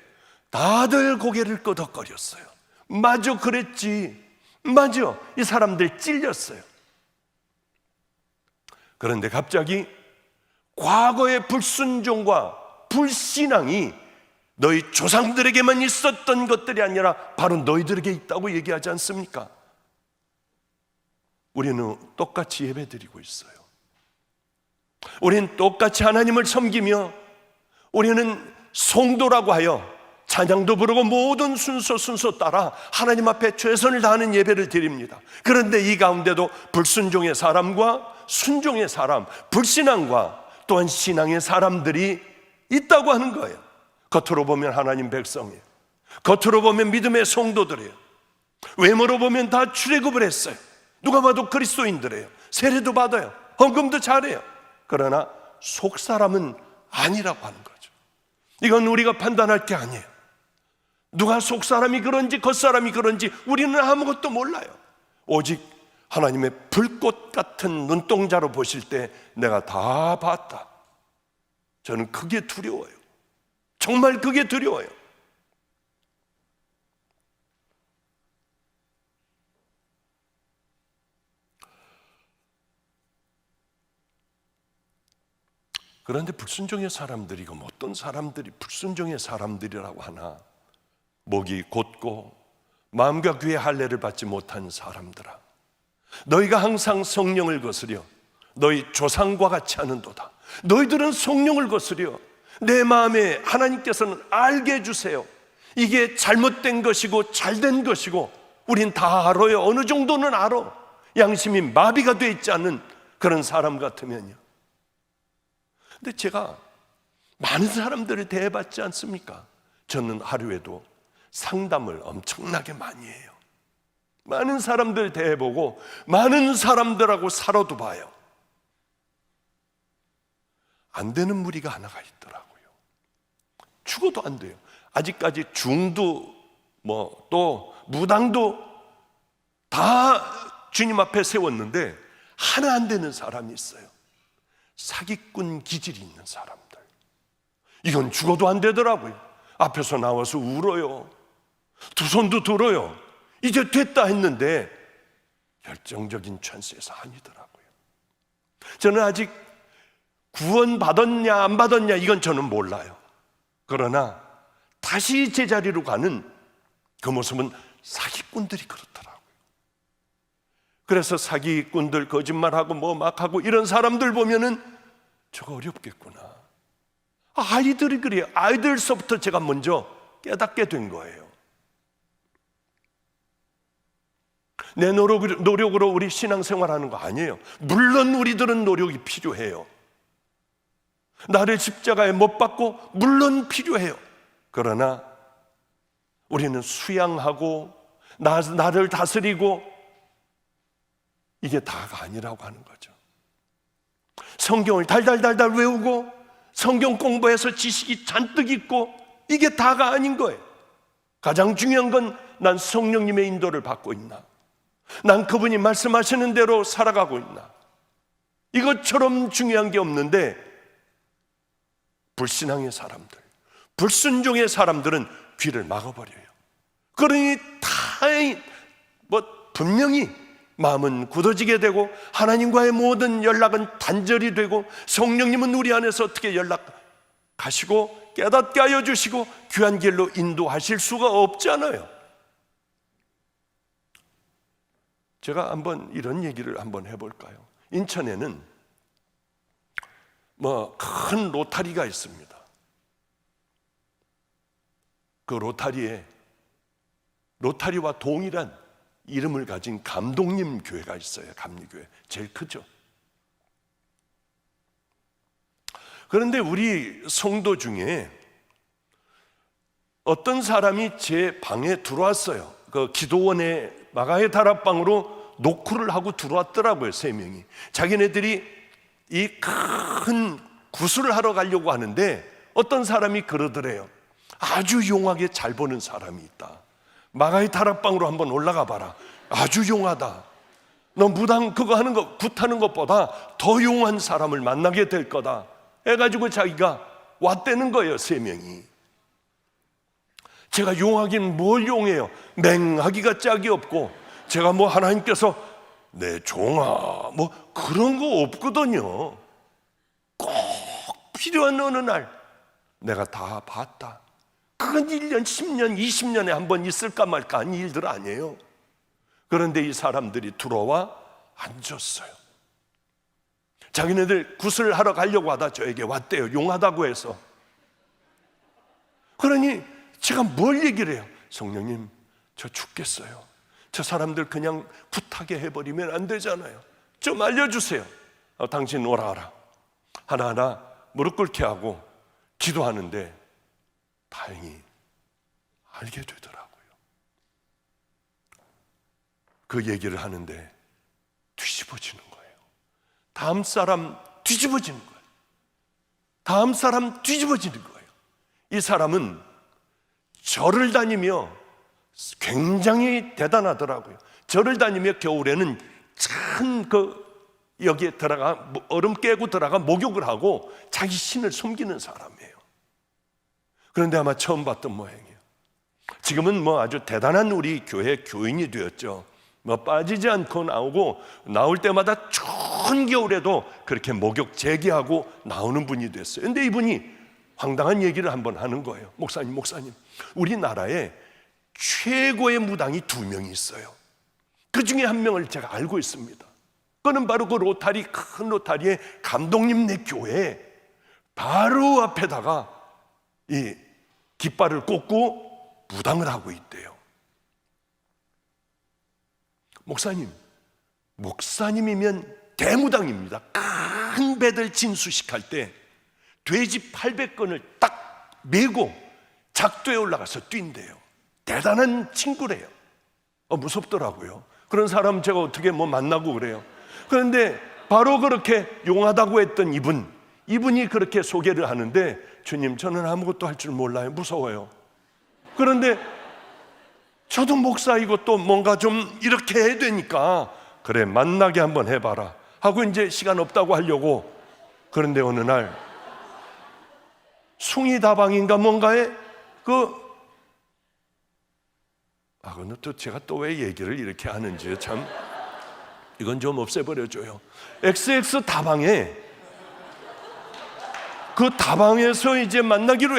다들 고개를 끄덕거렸어요. 맞아, 그랬지. 맞아, 이 사람들 찔렸어요. 그런데 갑자기 과거의 불순종과 불신앙이 너희 조상들에게만 있었던 것들이 아니라 바로 너희들에게 있다고 얘기하지 않습니까? 우리는 똑같이 예배드리고 있어요. 우리는 똑같이 하나님을 섬기며 우리는 성도라고 하여 찬양도 부르고 모든 순서 따라 하나님 앞에 최선을 다하는 예배를 드립니다. 그런데 이 가운데도 불순종의 사람과 순종의 사람, 불신앙과 또한 신앙의 사람들이 있다고 하는 거예요. 겉으로 보면 하나님 백성이에요. 겉으로 보면 믿음의 성도들이에요. 외모로 보면 다 출애굽을 했어요. 누가 봐도 그리스도인들이에요. 세례도 받아요. 헌금도 잘해요. 그러나 속 사람은 아니라고 하는 거죠. 이건 우리가 판단할 게 아니에요. 누가 속사람이 그런지 겉사람이 그런지 우리는 아무것도 몰라요. 오직 하나님의 불꽃 같은 눈동자로 보실 때 내가 다 봤다. 저는 그게 두려워요. 정말 그게 두려워요. 그런데 불순종의 사람들이, 그럼 어떤 사람들이 불순종의 사람들이라고 하나? 목이 곧고 마음과 귀의 할례를 받지 못한 사람들아, 너희가 항상 성령을 거스려 너희 조상과 같이 하는도다. 너희들은 성령을 거스려 내 마음에 하나님께서는 알게 해주세요. 이게 잘못된 것이고 잘된 것이고 우린 다 알아요. 어느 정도는 알아. 양심이 마비가 돼 있지 않는 그런 사람 같으면요. 근데 제가 많은 사람들을 대해봤지 않습니까? 저는 하루에도 상담을 엄청나게 많이 해요. 많은 사람들 대해보고 많은 사람들하고 살아도 봐요. 안 되는 무리가 하나가 있더라고요. 죽어도 안 돼요. 아직까지 중도 또 무당도 다 주님 앞에 세웠는데 하나 안 되는 사람이 있어요. 사기꾼 기질이 있는 사람들. 이건 죽어도 안 되더라고요. 앞에서 나와서 울어요. 두 손도 들어요. 이제 됐다 했는데 결정적인 찬스에서 아니더라고요. 저는 아직 구원 받았냐 안 받았냐 이건 저는 몰라요. 그러나 다시 제자리로 가는 그 모습은 사기꾼들이 그렇더라고요. 그래서 사기꾼들 거짓말하고 막 하고 이런 사람들 보면은 저거 어렵겠구나. 아이들이 그래요. 아이들서부터 제가 먼저 깨닫게 된 거예요. 내 노력으로 우리 신앙생활하는 거 아니에요. 물론 우리들은 노력이 필요해요. 나를 십자가에 못 박고 물론 필요해요. 그러나 우리는 수양하고 나를 다스리고 이게 다가 아니라고 하는 거죠. 성경을 달달달달 외우고 성경 공부해서 지식이 잔뜩 있고 이게 다가 아닌 거예요. 가장 중요한 건 난 성령님의 인도를 받고 있나? 난 그분이 말씀하시는 대로 살아가고 있나? 이것처럼 중요한 게 없는데 불신앙의 사람들, 불순종의 사람들은 귀를 막아버려요. 그러니 분명히 마음은 굳어지게 되고 하나님과의 모든 연락은 단절이 되고 성령님은 우리 안에서 어떻게 연락하시고 깨닫게 하여 주시고 귀한 길로 인도하실 수가 없잖아요. 제가 한번 이런 얘기를 한번 해볼까요? 인천에는 큰 로타리가 있습니다. 그 로타리와 동일한 이름을 가진 감독님 교회가 있어요. 감리교회 제일 크죠. 그런데 우리 성도 중에 어떤 사람이 제 방에 들어왔어요. 그 기도원의 마가의 다락방으로 노크를 하고 들어왔더라고요. 3명이 자기네들이 이 큰 구슬을 하러 가려고 하는데 어떤 사람이 그러더래요. 아주 용하게 잘 보는 사람이 있다. 마가의 다락방으로 한번 올라가 봐라. 아주 용하다. 너 무당 그거 하는 거 굿하는 것보다 더 용한 사람을 만나게 될 거다 해가지고 자기가 왔다는 거예요. 3명이. 제가 용하긴 뭘 용해요. 맹하기가 짝이 없고 제가 하나님께서 내 종아 그런 거 없거든요. 꼭 필요한 어느 날 내가 다 봤다. 그건 1년, 10년, 20년에 한 번 있을까 말까 한 일들 아니에요. 그런데 이 사람들이 들어와 앉았어요. 자기네들 구슬 하러 가려고 하다 저에게 왔대요. 용하다고 해서. 그러니 제가 뭘 얘기를 해요? 성령님, 저 죽겠어요. 저 사람들 그냥 굿하게 해버리면 안 되잖아요. 좀 알려주세요. 당신 오라. 하나하나 무릎 꿇게 하고 기도하는데 다행히 알게 되더라고요. 그 얘기를 하는데 뒤집어지는 거예요. 다음 사람 뒤집어지는 거예요. 다음 사람 뒤집어지는 거예요. 이 사람은 절을 다니며 굉장히 대단하더라고요. 절을 다니며 겨울에는 참 여기에 들어가 얼음 깨고 들어가 목욕을 하고 자기 신을 숨기는 사람이에요. 그런데 아마 처음 봤던 모양이에요. 지금은 뭐 아주 대단한 우리 교회 교인이 되었죠. 뭐 빠지지 않고 나오고 나올 때마다 추운 겨울에도 그렇게 목욕 재개하고 나오는 분이 됐어요. 근데 이분이 황당한 얘기를 한번 하는 거예요. 목사님, 우리나라에 최고의 무당이 2명이 있어요. 그 중에 한 명을 제가 알고 있습니다. 그는 바로 그 로타리, 큰 로타리의 감독님네 교회에 바로 앞에다가 이 깃발을 꽂고 무당을 하고 있대요. 목사님이면 대무당입니다. 큰 배들 진수식할 때 돼지 800건을 딱 메고 작도에 올라가서 뛴대요. 대단한 친구래요. 무섭더라고요. 그런 사람 제가 어떻게 만나고 그래요. 그런데 바로 그렇게 용하다고 했던 이분이 그렇게 소개를 하는데, 주님, 저는 아무것도 할 줄 몰라요. 무서워요. 그런데 저도 목사이고 또 뭔가 좀 이렇게 해야 되니까, 그래, 만나게 한번 해봐라 하고 이제 시간 없다고 하려고. 그런데 어느 날 숭이다방인가 뭔가에 근데 또 제가 또 왜 얘기를 이렇게 하는지 참, 이건 좀 없애버려줘요. XX 다방에, 그 다방에서 이제 만나기로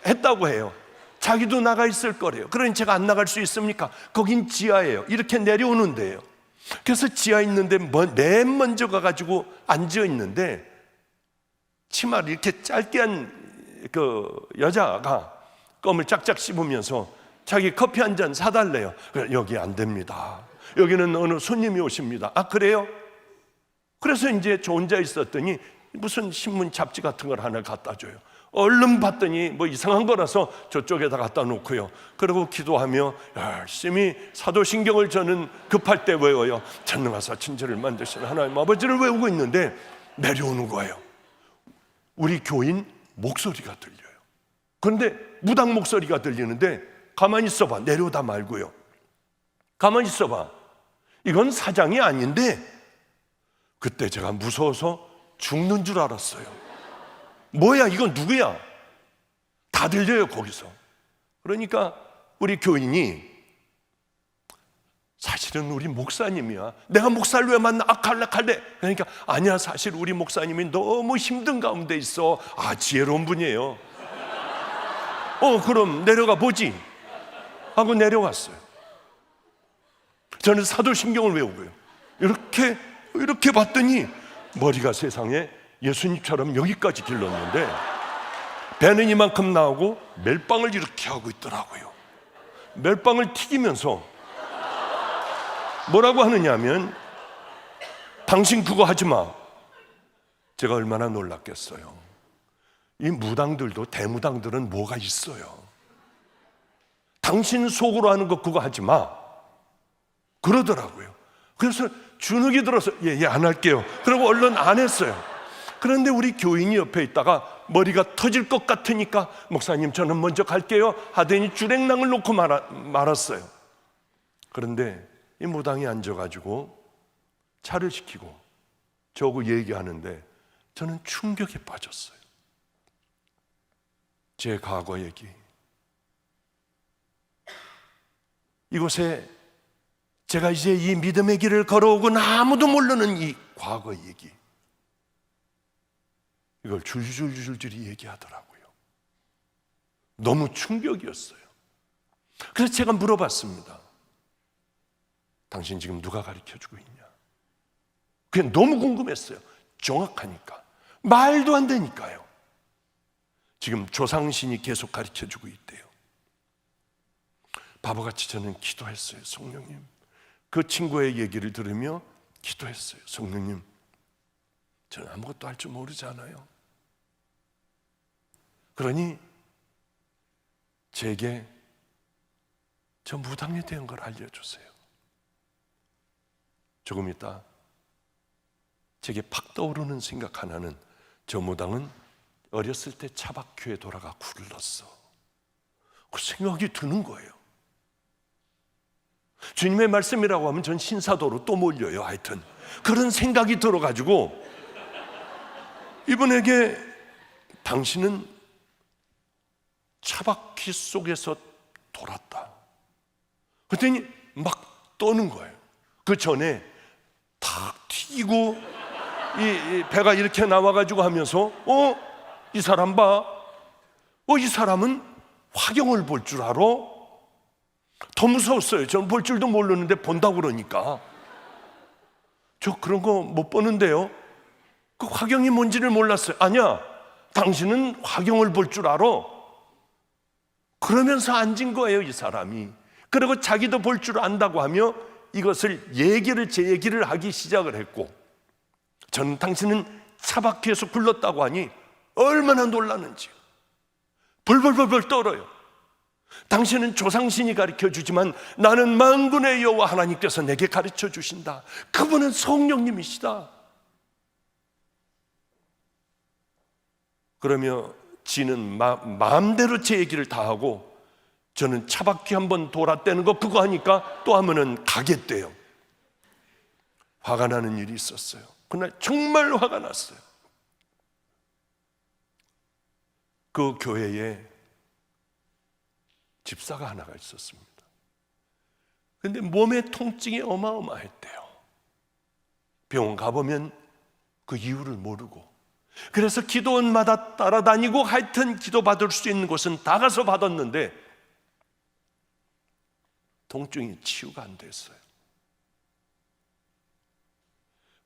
했다고 해요. 자기도 나가 있을 거래요. 그러니 제가 안 나갈 수 있습니까? 거긴 지하예요. 이렇게 내려오는 데예요. 그래서 지하에 있는데 맨 먼저 가가지고 앉아 있는데, 치마를 이렇게 짧게 한 그 여자가 껌을 짝짝 씹으면서 자기 커피 한 잔 사달래요. 여기 안 됩니다. 여기는 어느 손님이 오십니다. 아, 그래요? 그래서 이제 저 혼자 있었더니 무슨 신문 잡지 같은 걸 하나 갖다 줘요. 얼른 봤더니 뭐 이상한 거라서 저쪽에다 갖다 놓고요. 그리고 기도하며 열심히 사도신경을 저는 급할 때 외워요. 전능하사 친절을 만드시는 하나님 아버지를 외우고 있는데 내려오는 거예요. 우리 교인 목소리가 들려요. 그런데 무당 목소리가 들리는데, 가만히 있어봐. 내려오다 말고요. 가만히 있어봐. 이건 사장이 아닌데. 그때 제가 무서워서 죽는 줄 알았어요. 뭐야, 이건 누구야? 다 들려요, 거기서. 그러니까 우리 교인이, 사실은 우리 목사님이야. 내가 목사를 왜 만나? 갈래. 그러니까, 아니야, 사실 우리 목사님이 너무 힘든 가운데 있어. 지혜로운 분이에요. 그럼 내려가 보지 하고 내려왔어요. 저는 사도신경을 외우고요. 이렇게 봤더니 머리가 세상에 예수님처럼 여기까지 길렀는데, 배는 이만큼 나오고 멜빵을 이렇게 하고 있더라고요. 멜빵을 튀기면서 뭐라고 하느냐면, 당신 그거 하지 마. 제가 얼마나 놀랐겠어요. 이 무당들도, 대무당들은 뭐가 있어요. 당신 속으로 하는 거 그거 하지 마 그러더라고요. 그래서 주눅이 들어서 안 할게요. 그러고 얼른 안 했어요. 그런데 우리 교인이 옆에 있다가 머리가 터질 것 같으니까, 목사님, 저는 먼저 갈게요 하더니 주랭랑을 놓고 말았어요. 그런데 이 무당이 앉아가지고 차를 시키고 저하고 얘기하는데 저는 충격에 빠졌어요. 제 과거 얘기, 이곳에 제가 이제 이 믿음의 길을 걸어오고 아무도 모르는 이 과거 얘기, 이걸 줄줄이 얘기하더라고요. 너무 충격이었어요. 그래서 제가 물어봤습니다. 당신 지금 누가 가르쳐주고 있냐? 그게 너무 궁금했어요. 정확하니까. 말도 안 되니까요. 지금 조상신이 계속 가르쳐주고 있대요. 바보같이 저는 기도했어요. 성령님, 그 친구의 얘기를 들으며 기도했어요. 성령님, 저는 아무것도 할 줄 모르잖아요. 그러니 제게 저 무당에 대한 걸 알려주세요. 조금 있다 제게 팍 떠오르는 생각 하나는, 저 무당은 어렸을 때 차박교회 돌아가 굴렀어. 그 생각이 드는 거예요. 주님의 말씀이라고 하면 전 신사도로 또 몰려요. 하여튼 그런 생각이 들어가지고 이분에게 당신은 차박기 속에서 돌았다. 그랬더니 막 떠는 거예요. 그 전에 탁 튀고 이 배가 이렇게 나와가지고 하면서 이 사람 봐. 이 사람은 화경을 볼 줄 알아? 더 무서웠어요. 저는 볼 줄도 모르는데 본다고 그러니까. 저 그런 거 못 보는데요. 그 화경이 뭔지를 몰랐어요. 아니야, 당신은 화경을 볼 줄 알아. 그러면서 앉은 거예요, 이 사람이. 그리고 자기도 볼 줄 안다고 하며 이것을 제 얘기를 하기 시작을 했고, 저는 당신은 차박해서 굴렀다고 하니 얼마나 놀랐는지요. 벌벌벌벌 떨어요. 당신은 조상신이 가르쳐 주지만 나는 만군의 여호와 하나님께서 내게 가르쳐 주신다. 그분은 성령님이시다. 그러며 지는 마음대로 제 얘기를 다 하고, 저는 차바퀴 한번 돌았다는 거 그거 하니까 또 하면은 가겠대요. 화가 나는 일이 있었어요. 그날 정말 화가 났어요. 그 교회에 집사가 하나가 있었습니다. 근데 몸의 통증이 어마어마했대요. 병원 가보면 그 이유를 모르고, 그래서 기도원마다 따라다니고 하여튼 기도받을 수 있는 곳은 다 가서 받았는데 통증이 치유가 안 됐어요.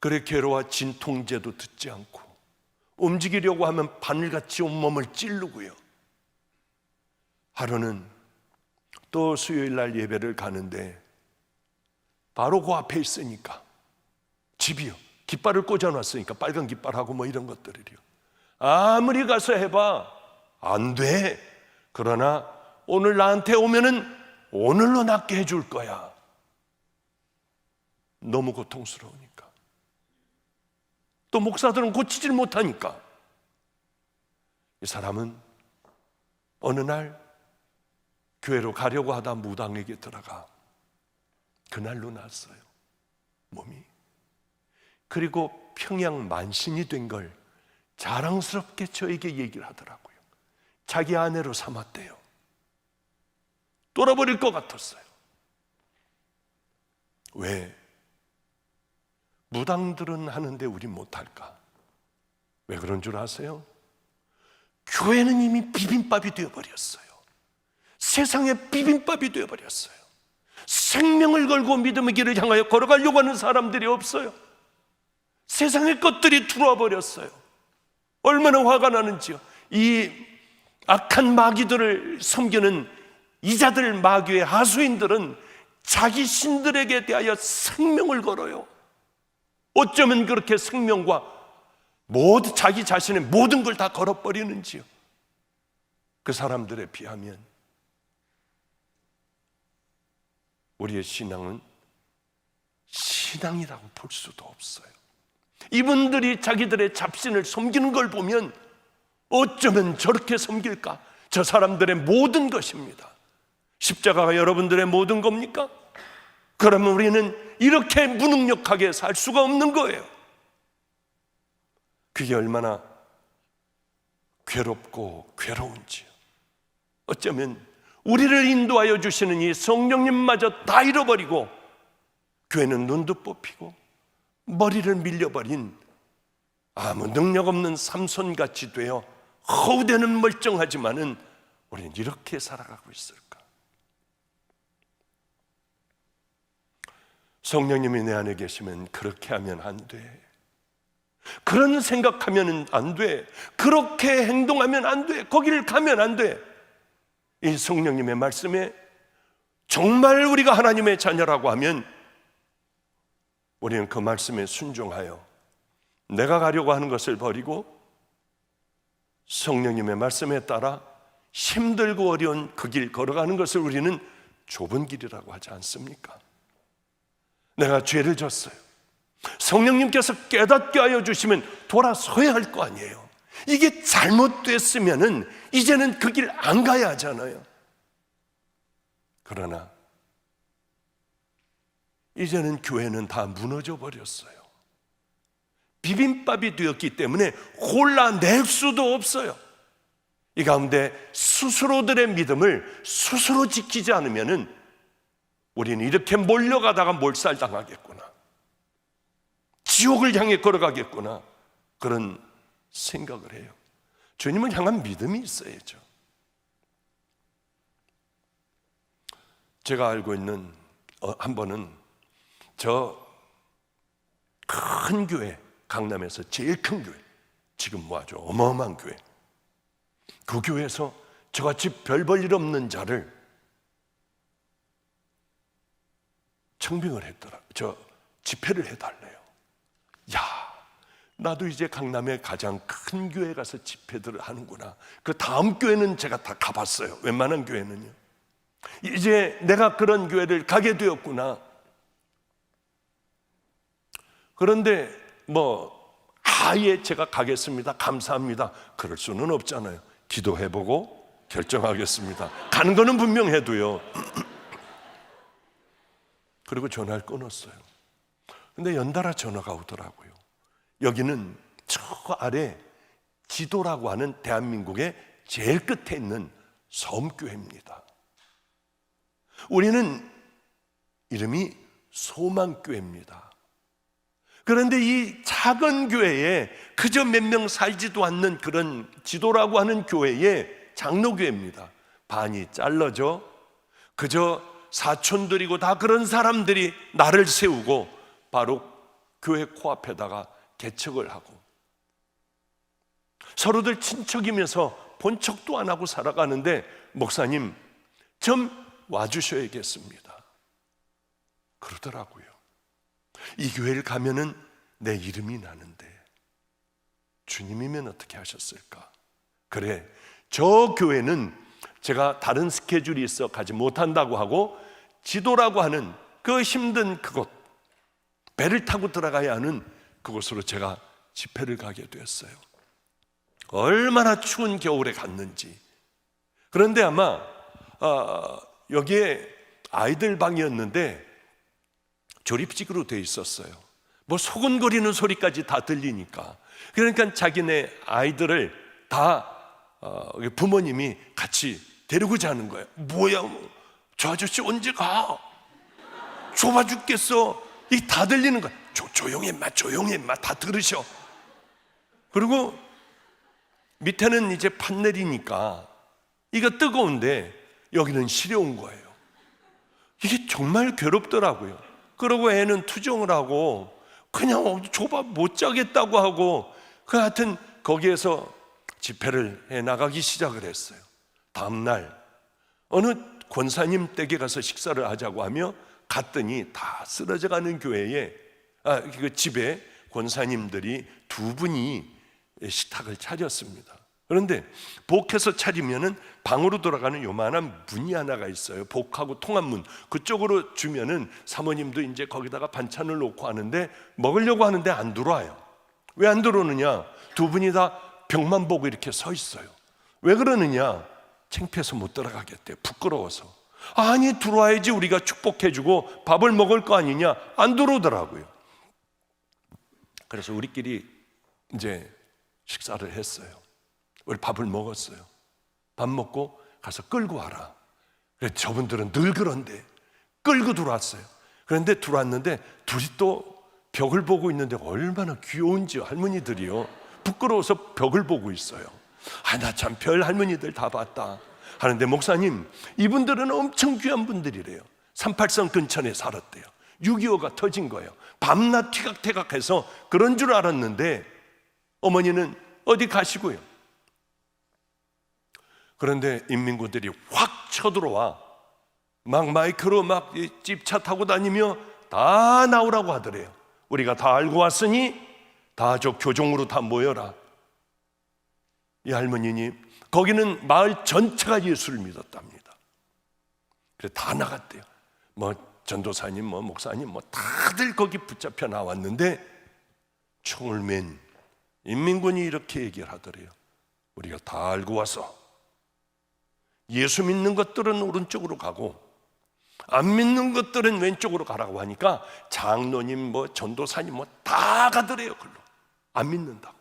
그래 괴로워 진통제도 듣지 않고 움직이려고 하면 바늘같이 온몸을 찌르고요. 하루는 또 수요일 날 예배를 가는데 바로 그 앞에 있으니까, 집이요, 깃발을 꽂아놨으니까 빨간 깃발하고 뭐 이런 것들이요. 아무리 가서 해봐 안 돼. 그러나 오늘 나한테 오면은 오늘로 낫게 해줄 거야. 너무 고통스러우니까, 또 목사들은 고치질 못하니까. 이 사람은 어느 날 교회로 가려고 하다 무당에게 들어가 그날로 났어요, 몸이. 그리고 평양 만신이 된 걸 자랑스럽게 저에게 얘기를 하더라고요. 자기 아내로 삼았대요. 돌아버릴 것 같았어요. 왜? 무당들은 하는데 우린 못할까? 왜 그런 줄 아세요? 교회는 이미 비빔밥이 되어버렸어요. 세상의 비빔밥이 되어버렸어요. 생명을 걸고 믿음의 길을 향하여 걸어가려고 하는 사람들이 없어요. 세상의 것들이 들어와 버렸어요. 얼마나 화가 나는지요. 이 악한 마귀들을 섬기는 이자들, 마귀의 하수인들은 자기 신들에게 대하여 생명을 걸어요. 어쩌면 그렇게 생명과 자기 자신의 모든 걸 다 걸어버리는지요. 그 사람들에 비하면 우리의 신앙은 신앙이라고 볼 수도 없어요. 이분들이 자기들의 잡신을 섬기는 걸 보면 어쩌면 저렇게 섬길까? 저 사람들의 모든 것입니다. 십자가가 여러분들의 모든 겁니까? 그러면 우리는 이렇게 무능력하게 살 수가 없는 거예요. 그게 얼마나 괴롭고 괴로운지요. 어쩌면 우리를 인도하여 주시는 이 성령님마저 다 잃어버리고 교회는 눈도 뽑히고 머리를 밀려버린 아무 능력 없는 삼손같이 되어 허우대는 멀쩡하지만은 우리는 이렇게 살아가고 있을까? 성령님이 내 안에 계시면 그렇게 하면 안 돼. 그런 생각하면 안 돼. 그렇게 행동하면 안 돼. 거기를 가면 안 돼. 이 성령님의 말씀에 정말 우리가 하나님의 자녀라고 하면 우리는 그 말씀에 순종하여 내가 가려고 하는 것을 버리고 성령님의 말씀에 따라 힘들고 어려운 그 길 걸어가는 것을 우리는 좁은 길이라고 하지 않습니까? 내가 죄를 졌어요. 성령님께서 깨닫게 하여 주시면 돌아서야 할 거 아니에요. 이게 잘못됐으면은 이제는 그 길 안 가야 하잖아요. 그러나 이제는 교회는 다 무너져 버렸어요. 비빔밥이 되었기 때문에 골라낼 수도 없어요. 이 가운데 스스로들의 믿음을 스스로 지키지 않으면은 우리는 이렇게 몰려가다가 몰살당하겠구나, 지옥을 향해 걸어가겠구나, 그런 생각을 해요. 주님을 향한 믿음이 있어야죠. 제가 알고 있는 한 번은 저 큰 교회, 강남에서 제일 큰 교회, 지금 뭐 아주 어마어마한 교회, 그 교회에서 저같이 별 볼 일 없는 자를 청빙을 했더라. 저 집회를 해달래요. 야, 나도 이제 강남의 가장 큰 교회 가서 집회들을 하는구나. 그 다음 교회는 제가 다 가봤어요. 웬만한 교회는요. 이제 내가 그런 교회를 가게 되었구나. 그런데 아예 제가 가겠습니다, 감사합니다, 그럴 수는 없잖아요. 기도해보고 결정하겠습니다, 가는 거는 분명해도요. 그리고 전화를 끊었어요. 근데 연달아 전화가 오더라고요. 여기는 저 아래 지도라고 하는 대한민국의 제일 끝에 있는 섬교회입니다. 우리는 이름이 소망교회입니다. 그런데 이 작은 교회에 그저 몇 명 살지도 않는 그런 지도라고 하는 교회의 장로교회입니다. 반이 잘라져 그저 사촌들이고 다 그런 사람들이 나를 세우고 바로 교회 코앞에다가 개척을 하고 서로들 친척이면서 본 척도 안 하고 살아가는데, 목사님 좀 와주셔야겠습니다, 그러더라고요. 이 교회를 가면은 내 이름이 나는데 주님이면 어떻게 하셨을까? 그래, 저 교회는 제가 다른 스케줄이 있어 가지 못한다고 하고 지도라고 하는 그 힘든 그곳, 배를 타고 들어가야 하는 그곳으로 제가 집회를 가게 되었어요. 얼마나 추운 겨울에 갔는지. 그런데 아마 여기에 아이들 방이었는데 조립식으로 돼 있었어요. 소근거리는 소리까지 다 들리니까. 그러니까 자기네 아이들을 다 부모님이 같이 데리고 자는 거예요. 뭐야, 저 아저씨 언제 가? 좁아 죽겠어. 이 다 들리는 거야. 조용히 임마, 다 들으셔. 그리고 밑에는 이제 판넬이니까 이거 뜨거운데 여기는 시려운 거예요. 이게 정말 괴롭더라고요. 그러고 애는 투정을 하고 그냥 좁아 못 자겠다고 하고, 그 하여튼 거기에서 집회를 해 나가기 시작을 했어요. 다음날 어느 권사님 댁에 가서 식사를 하자고 하며 갔더니 다 쓰러져가는 교회에 그 집에 권사님들이 두 분이 식탁을 차렸습니다. 그런데 복해서 차리면은 방으로 들어가는 요만한 문이 하나가 있어요. 복하고 통한 문. 그쪽으로 주면은 사모님도 이제 거기다가 반찬을 놓고 하는데 먹으려고 하는데 안 들어와요. 왜 안 들어오느냐? 두 분이 다 벽만 보고 이렇게 서 있어요. 왜 그러느냐? 창피해서 못 들어가겠대요. 부끄러워서. 아니, 들어와야지, 우리가 축복해주고 밥을 먹을 거 아니냐? 안 들어오더라고요. 그래서 우리끼리 이제 식사를 했어요. 우리 밥을 먹었어요. 밥 먹고 가서 끌고 와라. 그래서 저분들은 늘 그런데 끌고 들어왔어요. 그런데 들어왔는데 둘이 또 벽을 보고 있는데 얼마나 귀여운지, 할머니들이요. 부끄러워서 벽을 보고 있어요. 나 참 별 할머니들 다 봤다 하는데, 목사님 이분들은 엄청 귀한 분들이래요. 38선 근처에 살았대요. 6.25가 터진 거예요. 밤낮 티각태각해서 그런 줄 알았는데 어머니는 어디 가시고요. 그런데 인민군들이 확 쳐들어와 막 마이크로 막 집차 타고 다니며 다 나오라고 하더래요. 우리가 다 알고 왔으니 다 저 교종으로 다 모여라. 이 할머니님, 거기는 마을 전체가 예수를 믿었답니다. 그래서 다 나갔대요. 전도사님, 목사님, 다들 거기 붙잡혀 나왔는데 총을 맨 인민군이 이렇게 얘기를 하더래요. 우리가 다 알고 와서 예수 믿는 것들은 오른쪽으로 가고 안 믿는 것들은 왼쪽으로 가라고 하니까 장로님, 전도사님 다 가더래요. 글로 안 믿는다고.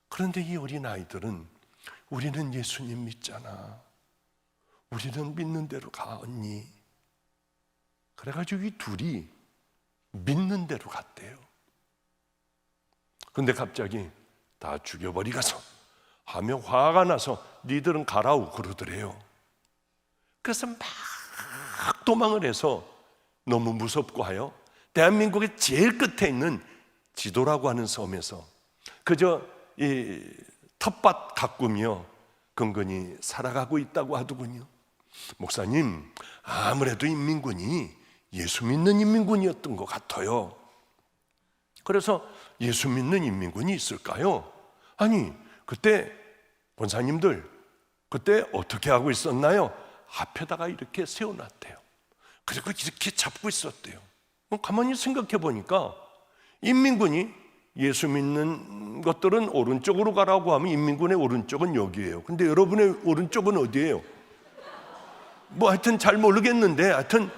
그런데 이 어린 아이들은 우리는 예수님 믿잖아, 우리는 믿는 대로 가 언니. 그래가지고 이 둘이 믿는 대로 갔대요. 근데 갑자기 다 죽여버리가서 하며 화가 나서 니들은 가라고 그러더래요. 그래서 막 도망을 해서 너무 무섭고 하여 대한민국의 제일 끝에 있는 지도라고 하는 섬에서 그저 이 텃밭 가꾸며 근근히 살아가고 있다고 하더군요. 목사님, 아무래도 인민군이 예수 믿는 인민군이었던 것 같아요. 그래서 예수 믿는 인민군이 있을까요? 아니, 그때 권사님들 그때 어떻게 하고 있었나요? 앞에다가 이렇게 세워놨대요. 그리고 이렇게 잡고 있었대요. 가만히 생각해 보니까 인민군이 예수 믿는 것들은 오른쪽으로 가라고 하면 인민군의 오른쪽은 여기예요. 근데 여러분의 오른쪽은 어디예요? 하여튼 잘 모르겠는데 하여튼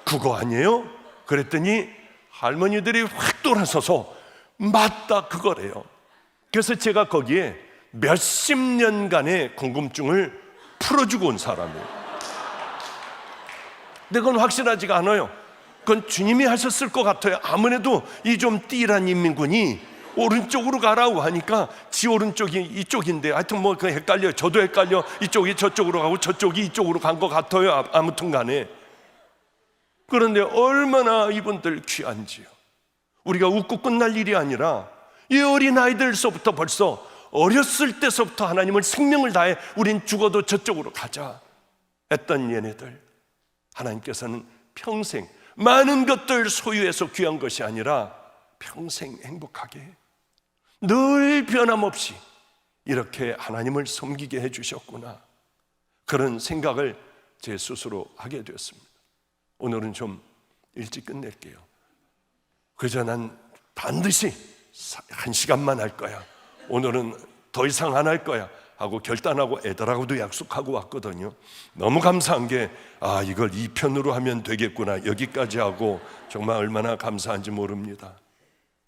그거 아니에요? 그랬더니 할머니들이 확 돌아서서 맞다, 그거래요. 그래서 제가 거기에 몇십 년간의 궁금증을 풀어주고 온 사람이에요. 근데 그건 확실하지가 않아요. 그건 주님이 하셨을 것 같아요. 아무래도 이 좀 띠란 인민군이 오른쪽으로 가라고 하니까 지 오른쪽이 이쪽인데 하여튼 그 헷갈려요. 저도 헷갈려. 이쪽이 저쪽으로 가고 저쪽이 이쪽으로 간 것 같아요. 아무튼 간에. 그런데 얼마나 이분들 귀한지요. 우리가 웃고 끝날 일이 아니라 이 어린 아이들서부터 벌써 어렸을 때서부터 하나님을 생명을 다해 우린 죽어도 저쪽으로 가자 했던 얘네들, 하나님께서는 평생 많은 것들 소유해서 귀한 것이 아니라 평생 행복하게 늘 변함없이 이렇게 하나님을 섬기게 해주셨구나, 그런 생각을 제 스스로 하게 되었습니다. 오늘은 좀 일찍 끝낼게요. 그저 난 반드시 1시간만 할 거야, 오늘은 더 이상 안 할 거야 하고 결단하고 애들하고도 약속하고 왔거든요. 너무 감사한 게 이걸 2편으로 하면 되겠구나, 여기까지 하고 정말 얼마나 감사한지 모릅니다.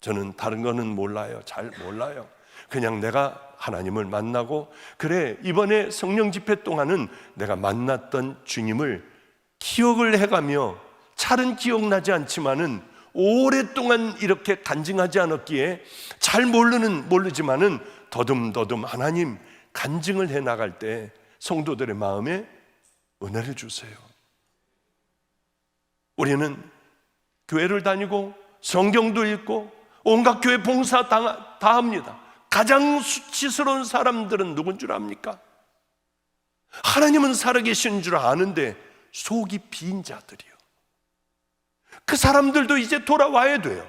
저는 다른 거는 몰라요. 잘 몰라요. 그냥 내가 하나님을 만나고, 그래 이번에 성령 집회 동안은 내가 만났던 주님을 기억을 해가며, 잘은 기억나지 않지만은 오랫동안 이렇게 간증하지 않았기에 잘 모르지만은 더듬더듬 하나님 간증을 해 나갈 때 성도들의 마음에 은혜를 주세요. 우리는 교회를 다니고 성경도 읽고 온갖 교회 봉사 다 합니다. 가장 수치스러운 사람들은 누군 줄 압니까? 하나님은 살아계신 줄 아는데 속이 빈 자들이요. 그 사람들도 이제 돌아와야 돼요.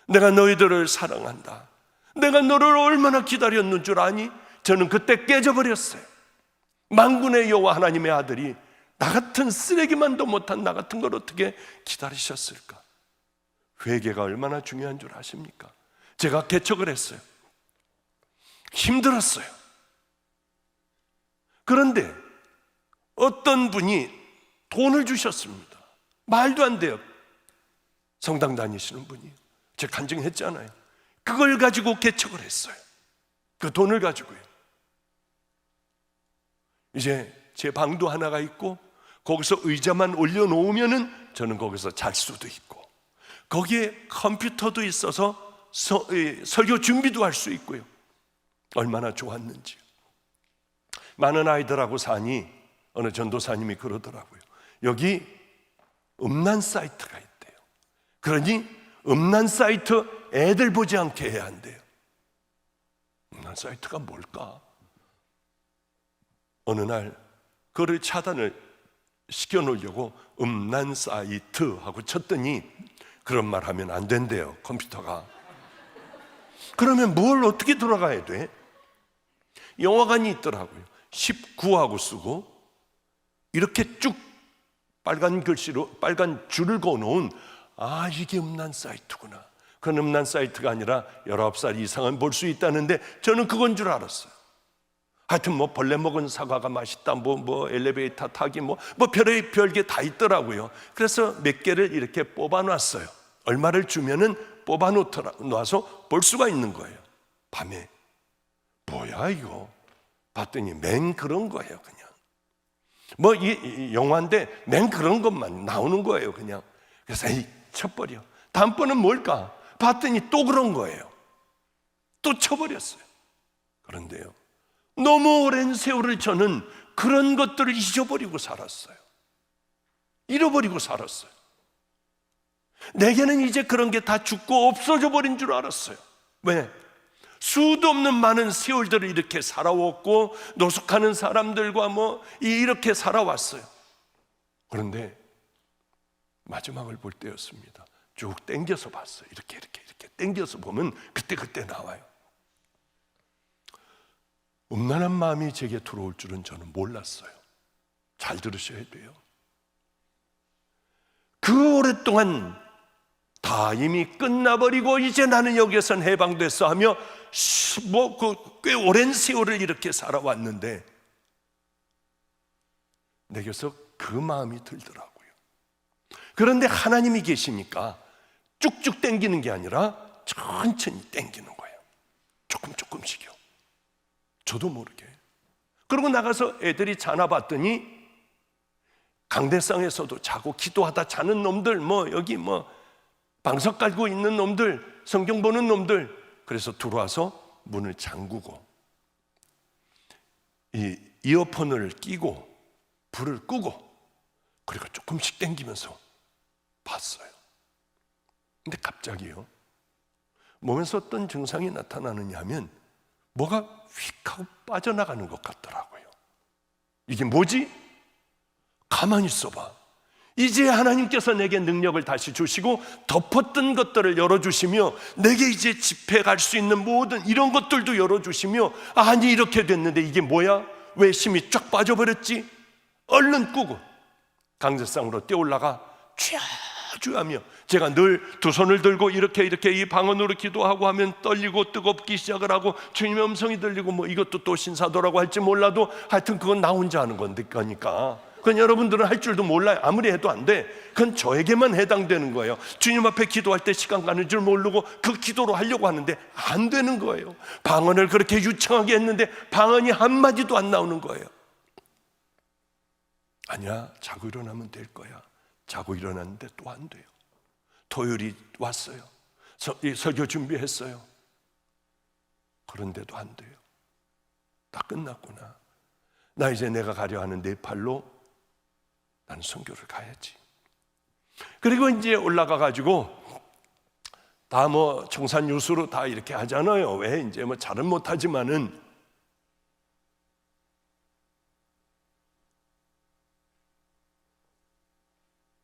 내가 너희들을 사랑한다, 내가 너를 얼마나 기다렸는 줄 아니? 저는 그때 깨져버렸어요. 만군의 여호와 하나님의 아들이 나 같은 쓰레기만도 못한 나 같은 걸 어떻게 기다리셨을까? 회개가 얼마나 중요한 줄 아십니까? 제가 개척을 했어요. 힘들었어요. 그런데 어떤 분이 돈을 주셨습니다. 말도 안 돼요. 성당 다니시는 분이. 제가 간증했잖아요. 그걸 가지고 개척을 했어요. 그 돈을 가지고요. 이제 제 방도 하나가 있고 거기서 의자만 올려놓으면은 저는 거기서 잘 수도 있고, 거기에 컴퓨터도 있어서 설교 준비도 할 수 있고요. 얼마나 좋았는지. 많은 아이들하고 사니 어느 전도사님이 그러더라고요. 여기 음란 사이트가 있대요. 그러니 음란 사이트 애들 보지 않게 해야 한대요. 음란 사이트가 뭘까? 어느 날 그를 차단을 시켜놓으려고 음란 사이트 하고 쳤더니 그런 말 하면 안 된대요, 컴퓨터가. 그러면 뭘 어떻게 돌아가야 돼? 영화관이 있더라고요. 19하고 쓰고 이렇게 쭉 빨간 글씨로 빨간 줄을 그어놓은, 이게 음란 사이트구나. 그 음란 사이트가 아니라 19살 이상은 볼 수 있다는데 저는 그건 줄 알았어요. 하여튼 뭐 벌레 먹은 사과가 맛있다, 뭐 엘리베이터 타기, 뭐 별게 다 있더라고요. 그래서 몇 개를 이렇게 뽑아놨어요. 얼마를 주면은 뽑아놓아서 볼 수가 있는 거예요. 밤에. 뭐야 이거? 봤더니 맨 그런 거예요. 그냥 뭐 이 영화인데 맨 그런 것만 나오는 거예요. 그냥. 그래서 에이 쳐버려. 다음번은 뭘까? 봤더니 또 그런 거예요. 또 쳐버렸어요. 그런데요, 너무 오랜 세월을 저는 그런 것들을 잊어버리고 살았어요. 잃어버리고 살았어요. 내게는 이제 그런 게 다 죽고 없어져 버린 줄 알았어요. 왜? 수도 없는 많은 세월들을 이렇게 살아왔고 노숙하는 사람들과 이렇게 살아왔어요. 그런데 마지막을 볼 때였습니다. 쭉 땡겨서 봤어요. 이렇게 땡겨서 보면 그때 나와요. 음란한 마음이 제게 들어올 줄은 저는 몰랐어요. 잘 들으셔야 돼요. 그 오랫동안 다 이미 끝나버리고 이제 나는 여기에선 해방됐어 하며 꽤 오랜 세월을 이렇게 살아왔는데 내게서 그 마음이 들더라고요. 그런데 하나님이 계시니까 쭉쭉 땡기는 게 아니라 천천히 땡기는 거예요. 조금씩요. 저도 모르게. 그러고 나가서 애들이 자나 봤더니 강대상에서도 자고 기도하다 자는 놈들, 여기 방석 깔고 있는 놈들, 성경 보는 놈들. 그래서 들어와서 문을 잠그고 이 이어폰을 끼고 불을 끄고 그리고 조금씩 땡기면서 봤어요. 근데 갑자기요, 몸에서 어떤 증상이 나타나느냐 하면 뭐가 휙 하고 빠져나가는 것 같더라고요. 이게 뭐지? 가만히 있어봐. 이제 하나님께서 내게 능력을 다시 주시고 덮었던 것들을 열어주시며 내게 이제 집회 갈 수 있는 모든 이런 것들도 열어주시며, 아니 이렇게 됐는데 이게 뭐야? 왜 힘이 쫙 빠져버렸지? 얼른 끄고 강제상으로 뛰어올라가 쥐어주하며, 제가 늘 두 손을 들고 이렇게 이 방언으로 기도하고 하면 떨리고 뜨겁기 시작을 하고 주님의 음성이 들리고 이것도 또 신사도라고 할지 몰라도 하여튼 그건 나 혼자 하는 거니까 그건 여러분들은 할 줄도 몰라요. 아무리 해도 안 돼. 그건 저에게만 해당되는 거예요. 주님 앞에 기도할 때 시간 가는 줄 모르고 그 기도로 하려고 하는데 안 되는 거예요. 방언을 그렇게 유창하게 했는데 방언이 한마디도 안 나오는 거예요. 아니야, 자고 일어나면 될 거야. 자고 일어났는데 또 안 돼요. 토요일이 왔어요. 설교 준비했어요. 그런데도 안 돼요. 다 끝났구나. 나 이제 내가 가려 하는 네팔로 나는 선교를 가야지. 그리고 이제 올라가 가지고 다 청산 유수로 다 이렇게 하잖아요. 왜 이제 잘은 못하지만은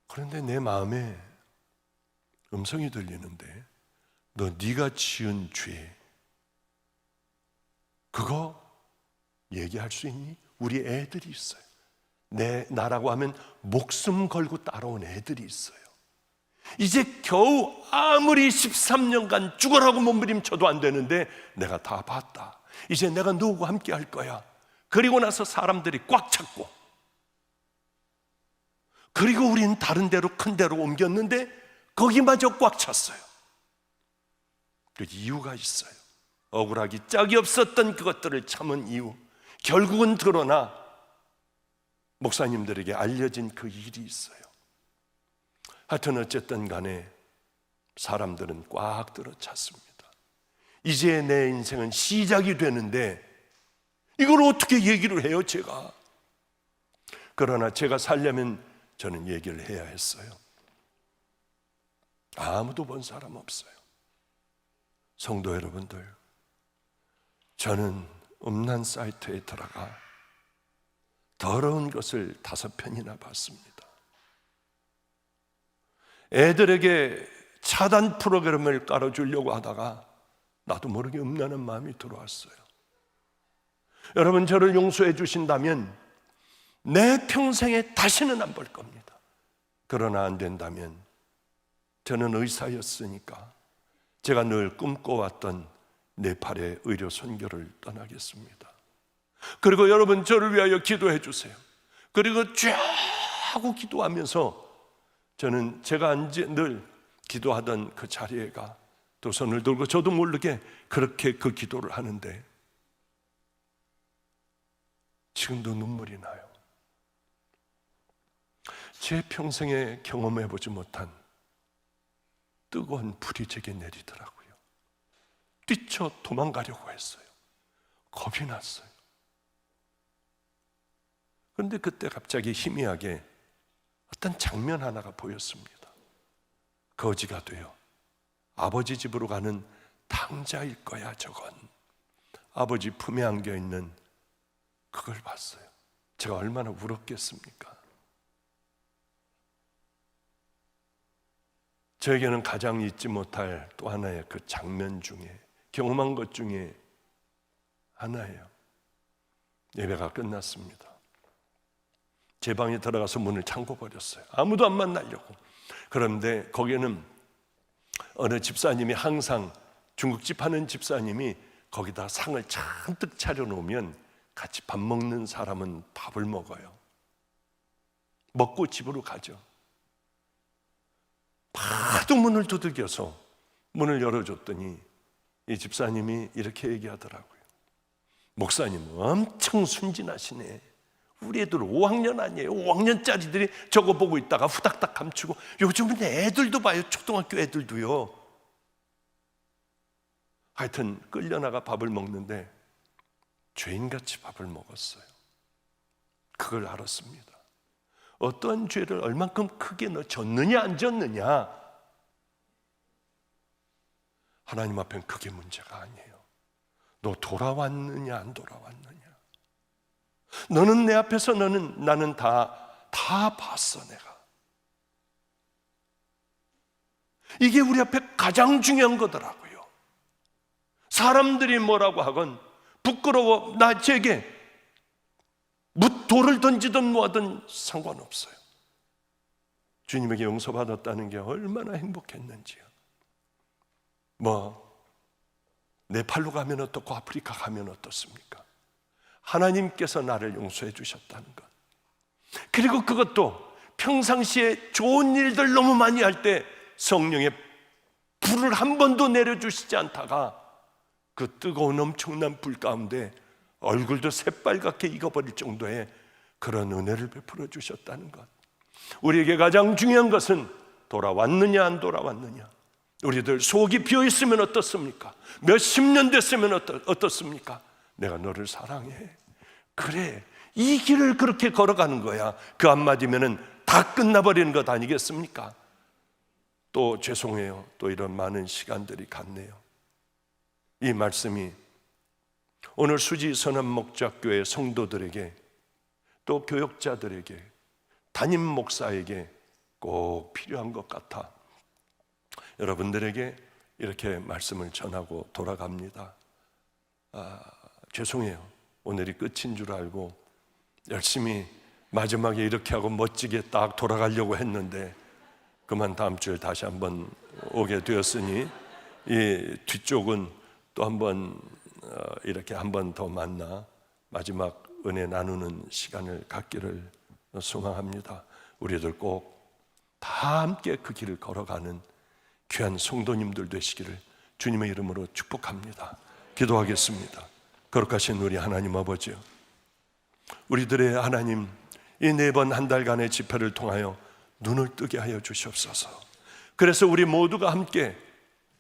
그런데 내 마음에 음성이 들리는데 네가 지은 죄 그거 얘기할 수 있니? 우리 애들이 있어요. 나라고 하면 목숨 걸고 따라온 애들이 있어요. 이제 겨우 아무리 13년간 죽으라고 몸부림쳐도 안 되는데 내가 다 봤다. 이제 내가 너하고 함께 할 거야. 그리고 나서 사람들이 꽉 찼고, 그리고 우린 다른 데로 큰 데로 옮겼는데 거기마저 꽉 찼어요. 그 이유가 있어요. 억울하기 짝이 없었던 그것들을 참은 이유, 결국은 드러나 목사님들에게 알려진 그 일이 있어요. 하여튼 어쨌든 간에 사람들은 꽉 들어 찼습니다. 이제 내 인생은 시작이 되는데 이걸 어떻게 얘기를 해요, 제가? 그러나 제가 살려면 저는 얘기를 해야 했어요. 아무도 본 사람 없어요. 성도 여러분들, 저는 음란 사이트에 들어가 더러운 것을 5편이나 봤습니다. 애들에게 차단 프로그램을 깔아주려고 하다가 나도 모르게 음란한 마음이 들어왔어요. 여러분, 저를 용서해 주신다면 내 평생에 다시는 안 볼 겁니다. 그러나 안 된다면 저는 의사였으니까 제가 늘 꿈꿔왔던 네팔의 의료 선교를 떠나겠습니다. 그리고 여러분 저를 위하여 기도해 주세요. 그리고 쫙 하고 기도하면서 저는 제가 늘 기도하던 그 자리에 가 또 손을 들고 저도 모르게 그렇게 그 기도를 하는데 지금도 눈물이 나요. 제 평생에 경험해보지 못한 뜨거운 불이 제게 내리더라고요. 뛰쳐 도망가려고 했어요. 겁이 났어요. 그런데 그때 갑자기 희미하게 어떤 장면 하나가 보였습니다. 거지가 되어 아버지 집으로 가는 당자일 거야 저건. 아버지 품에 안겨있는 그걸 봤어요. 제가 얼마나 울었겠습니까? 저에게는 가장 잊지 못할 또 하나의 그 장면 중에, 경험한 것 중에 하나예요. 예배가 끝났습니다. 제 방에 들어가서 문을 잠궈 버렸어요. 아무도 안 만나려고. 그런데 거기에는 어느 집사님이 항상 중국집 하는 집사님이 거기다 상을 잔뜩 차려놓으면 같이 밥 먹는 사람은 밥을 먹어요. 먹고 집으로 가죠. 하도 문을 두들겨서 문을 열어줬더니 이 집사님이 이렇게 얘기하더라고요. 목사님 엄청 순진하시네. 우리 애들 5학년 아니에요. 5학년짜리들이 저거 보고 있다가 후닥닥 감추고, 요즘은 애들도 봐요. 초등학교 애들도요. 하여튼 끌려나가 밥을 먹는데 죄인같이 밥을 먹었어요. 그걸 알았습니다. 어떠한 죄를 얼만큼 크게 너 졌느냐 안 졌느냐, 하나님 앞엔 그게 문제가 아니에요. 너 돌아왔느냐 안 돌아왔느냐. 너는 내 앞에서 나는 다 봤어. 내가 이게 우리 앞에 가장 중요한 거더라고요. 사람들이 뭐라고 하건 부끄러워 제게 돌을 던지든 뭐하든 상관없어요. 주님에게 용서받았다는 게 얼마나 행복했는지요. 네팔로 가면 어떻고 아프리카 가면 어떻습니까? 하나님께서 나를 용서해 주셨다는 것. 그리고 그것도 평상시에 좋은 일들 너무 많이 할 때 성령의 불을 한 번도 내려주시지 않다가 그 뜨거운 엄청난 불 가운데 얼굴도 새빨갛게 익어버릴 정도의 그런 은혜를 베풀어 주셨다는 것. 우리에게 가장 중요한 것은 돌아왔느냐 안 돌아왔느냐. 우리들 속이 비어있으면 어떻습니까? 몇십 년 됐으면 어떻습니까? 내가 너를 사랑해. 그래, 이 길을 그렇게 걸어가는 거야. 그 한마디면은 다 끝나버리는 것 아니겠습니까? 또 죄송해요. 또 이런 많은 시간들이 갔네요. 이 말씀이 오늘 수지 선한목자교회 성도들에게, 또 교역자들에게, 담임 목사에게 꼭 필요한 것 같아 여러분들에게 이렇게 말씀을 전하고 돌아갑니다. 죄송해요. 오늘이 끝인 줄 알고 열심히 마지막에 이렇게 하고 멋지게 딱 돌아가려고 했는데 그만 다음 주에 다시 한번 오게 되었으니 이 뒤쪽은 또 한번 이렇게 한 번 더 만나 마지막 은혜 나누는 시간을 갖기를 소망합니다. 우리들 꼭 다 함께 그 길을 걸어가는 귀한 성도님들 되시기를 주님의 이름으로 축복합니다. 기도하겠습니다. 거룩하신 우리 하나님 아버지요, 우리들의 하나님, 이 4번 한 달간의 집회를 통하여 눈을 뜨게 하여 주시옵소서. 그래서 우리 모두가 함께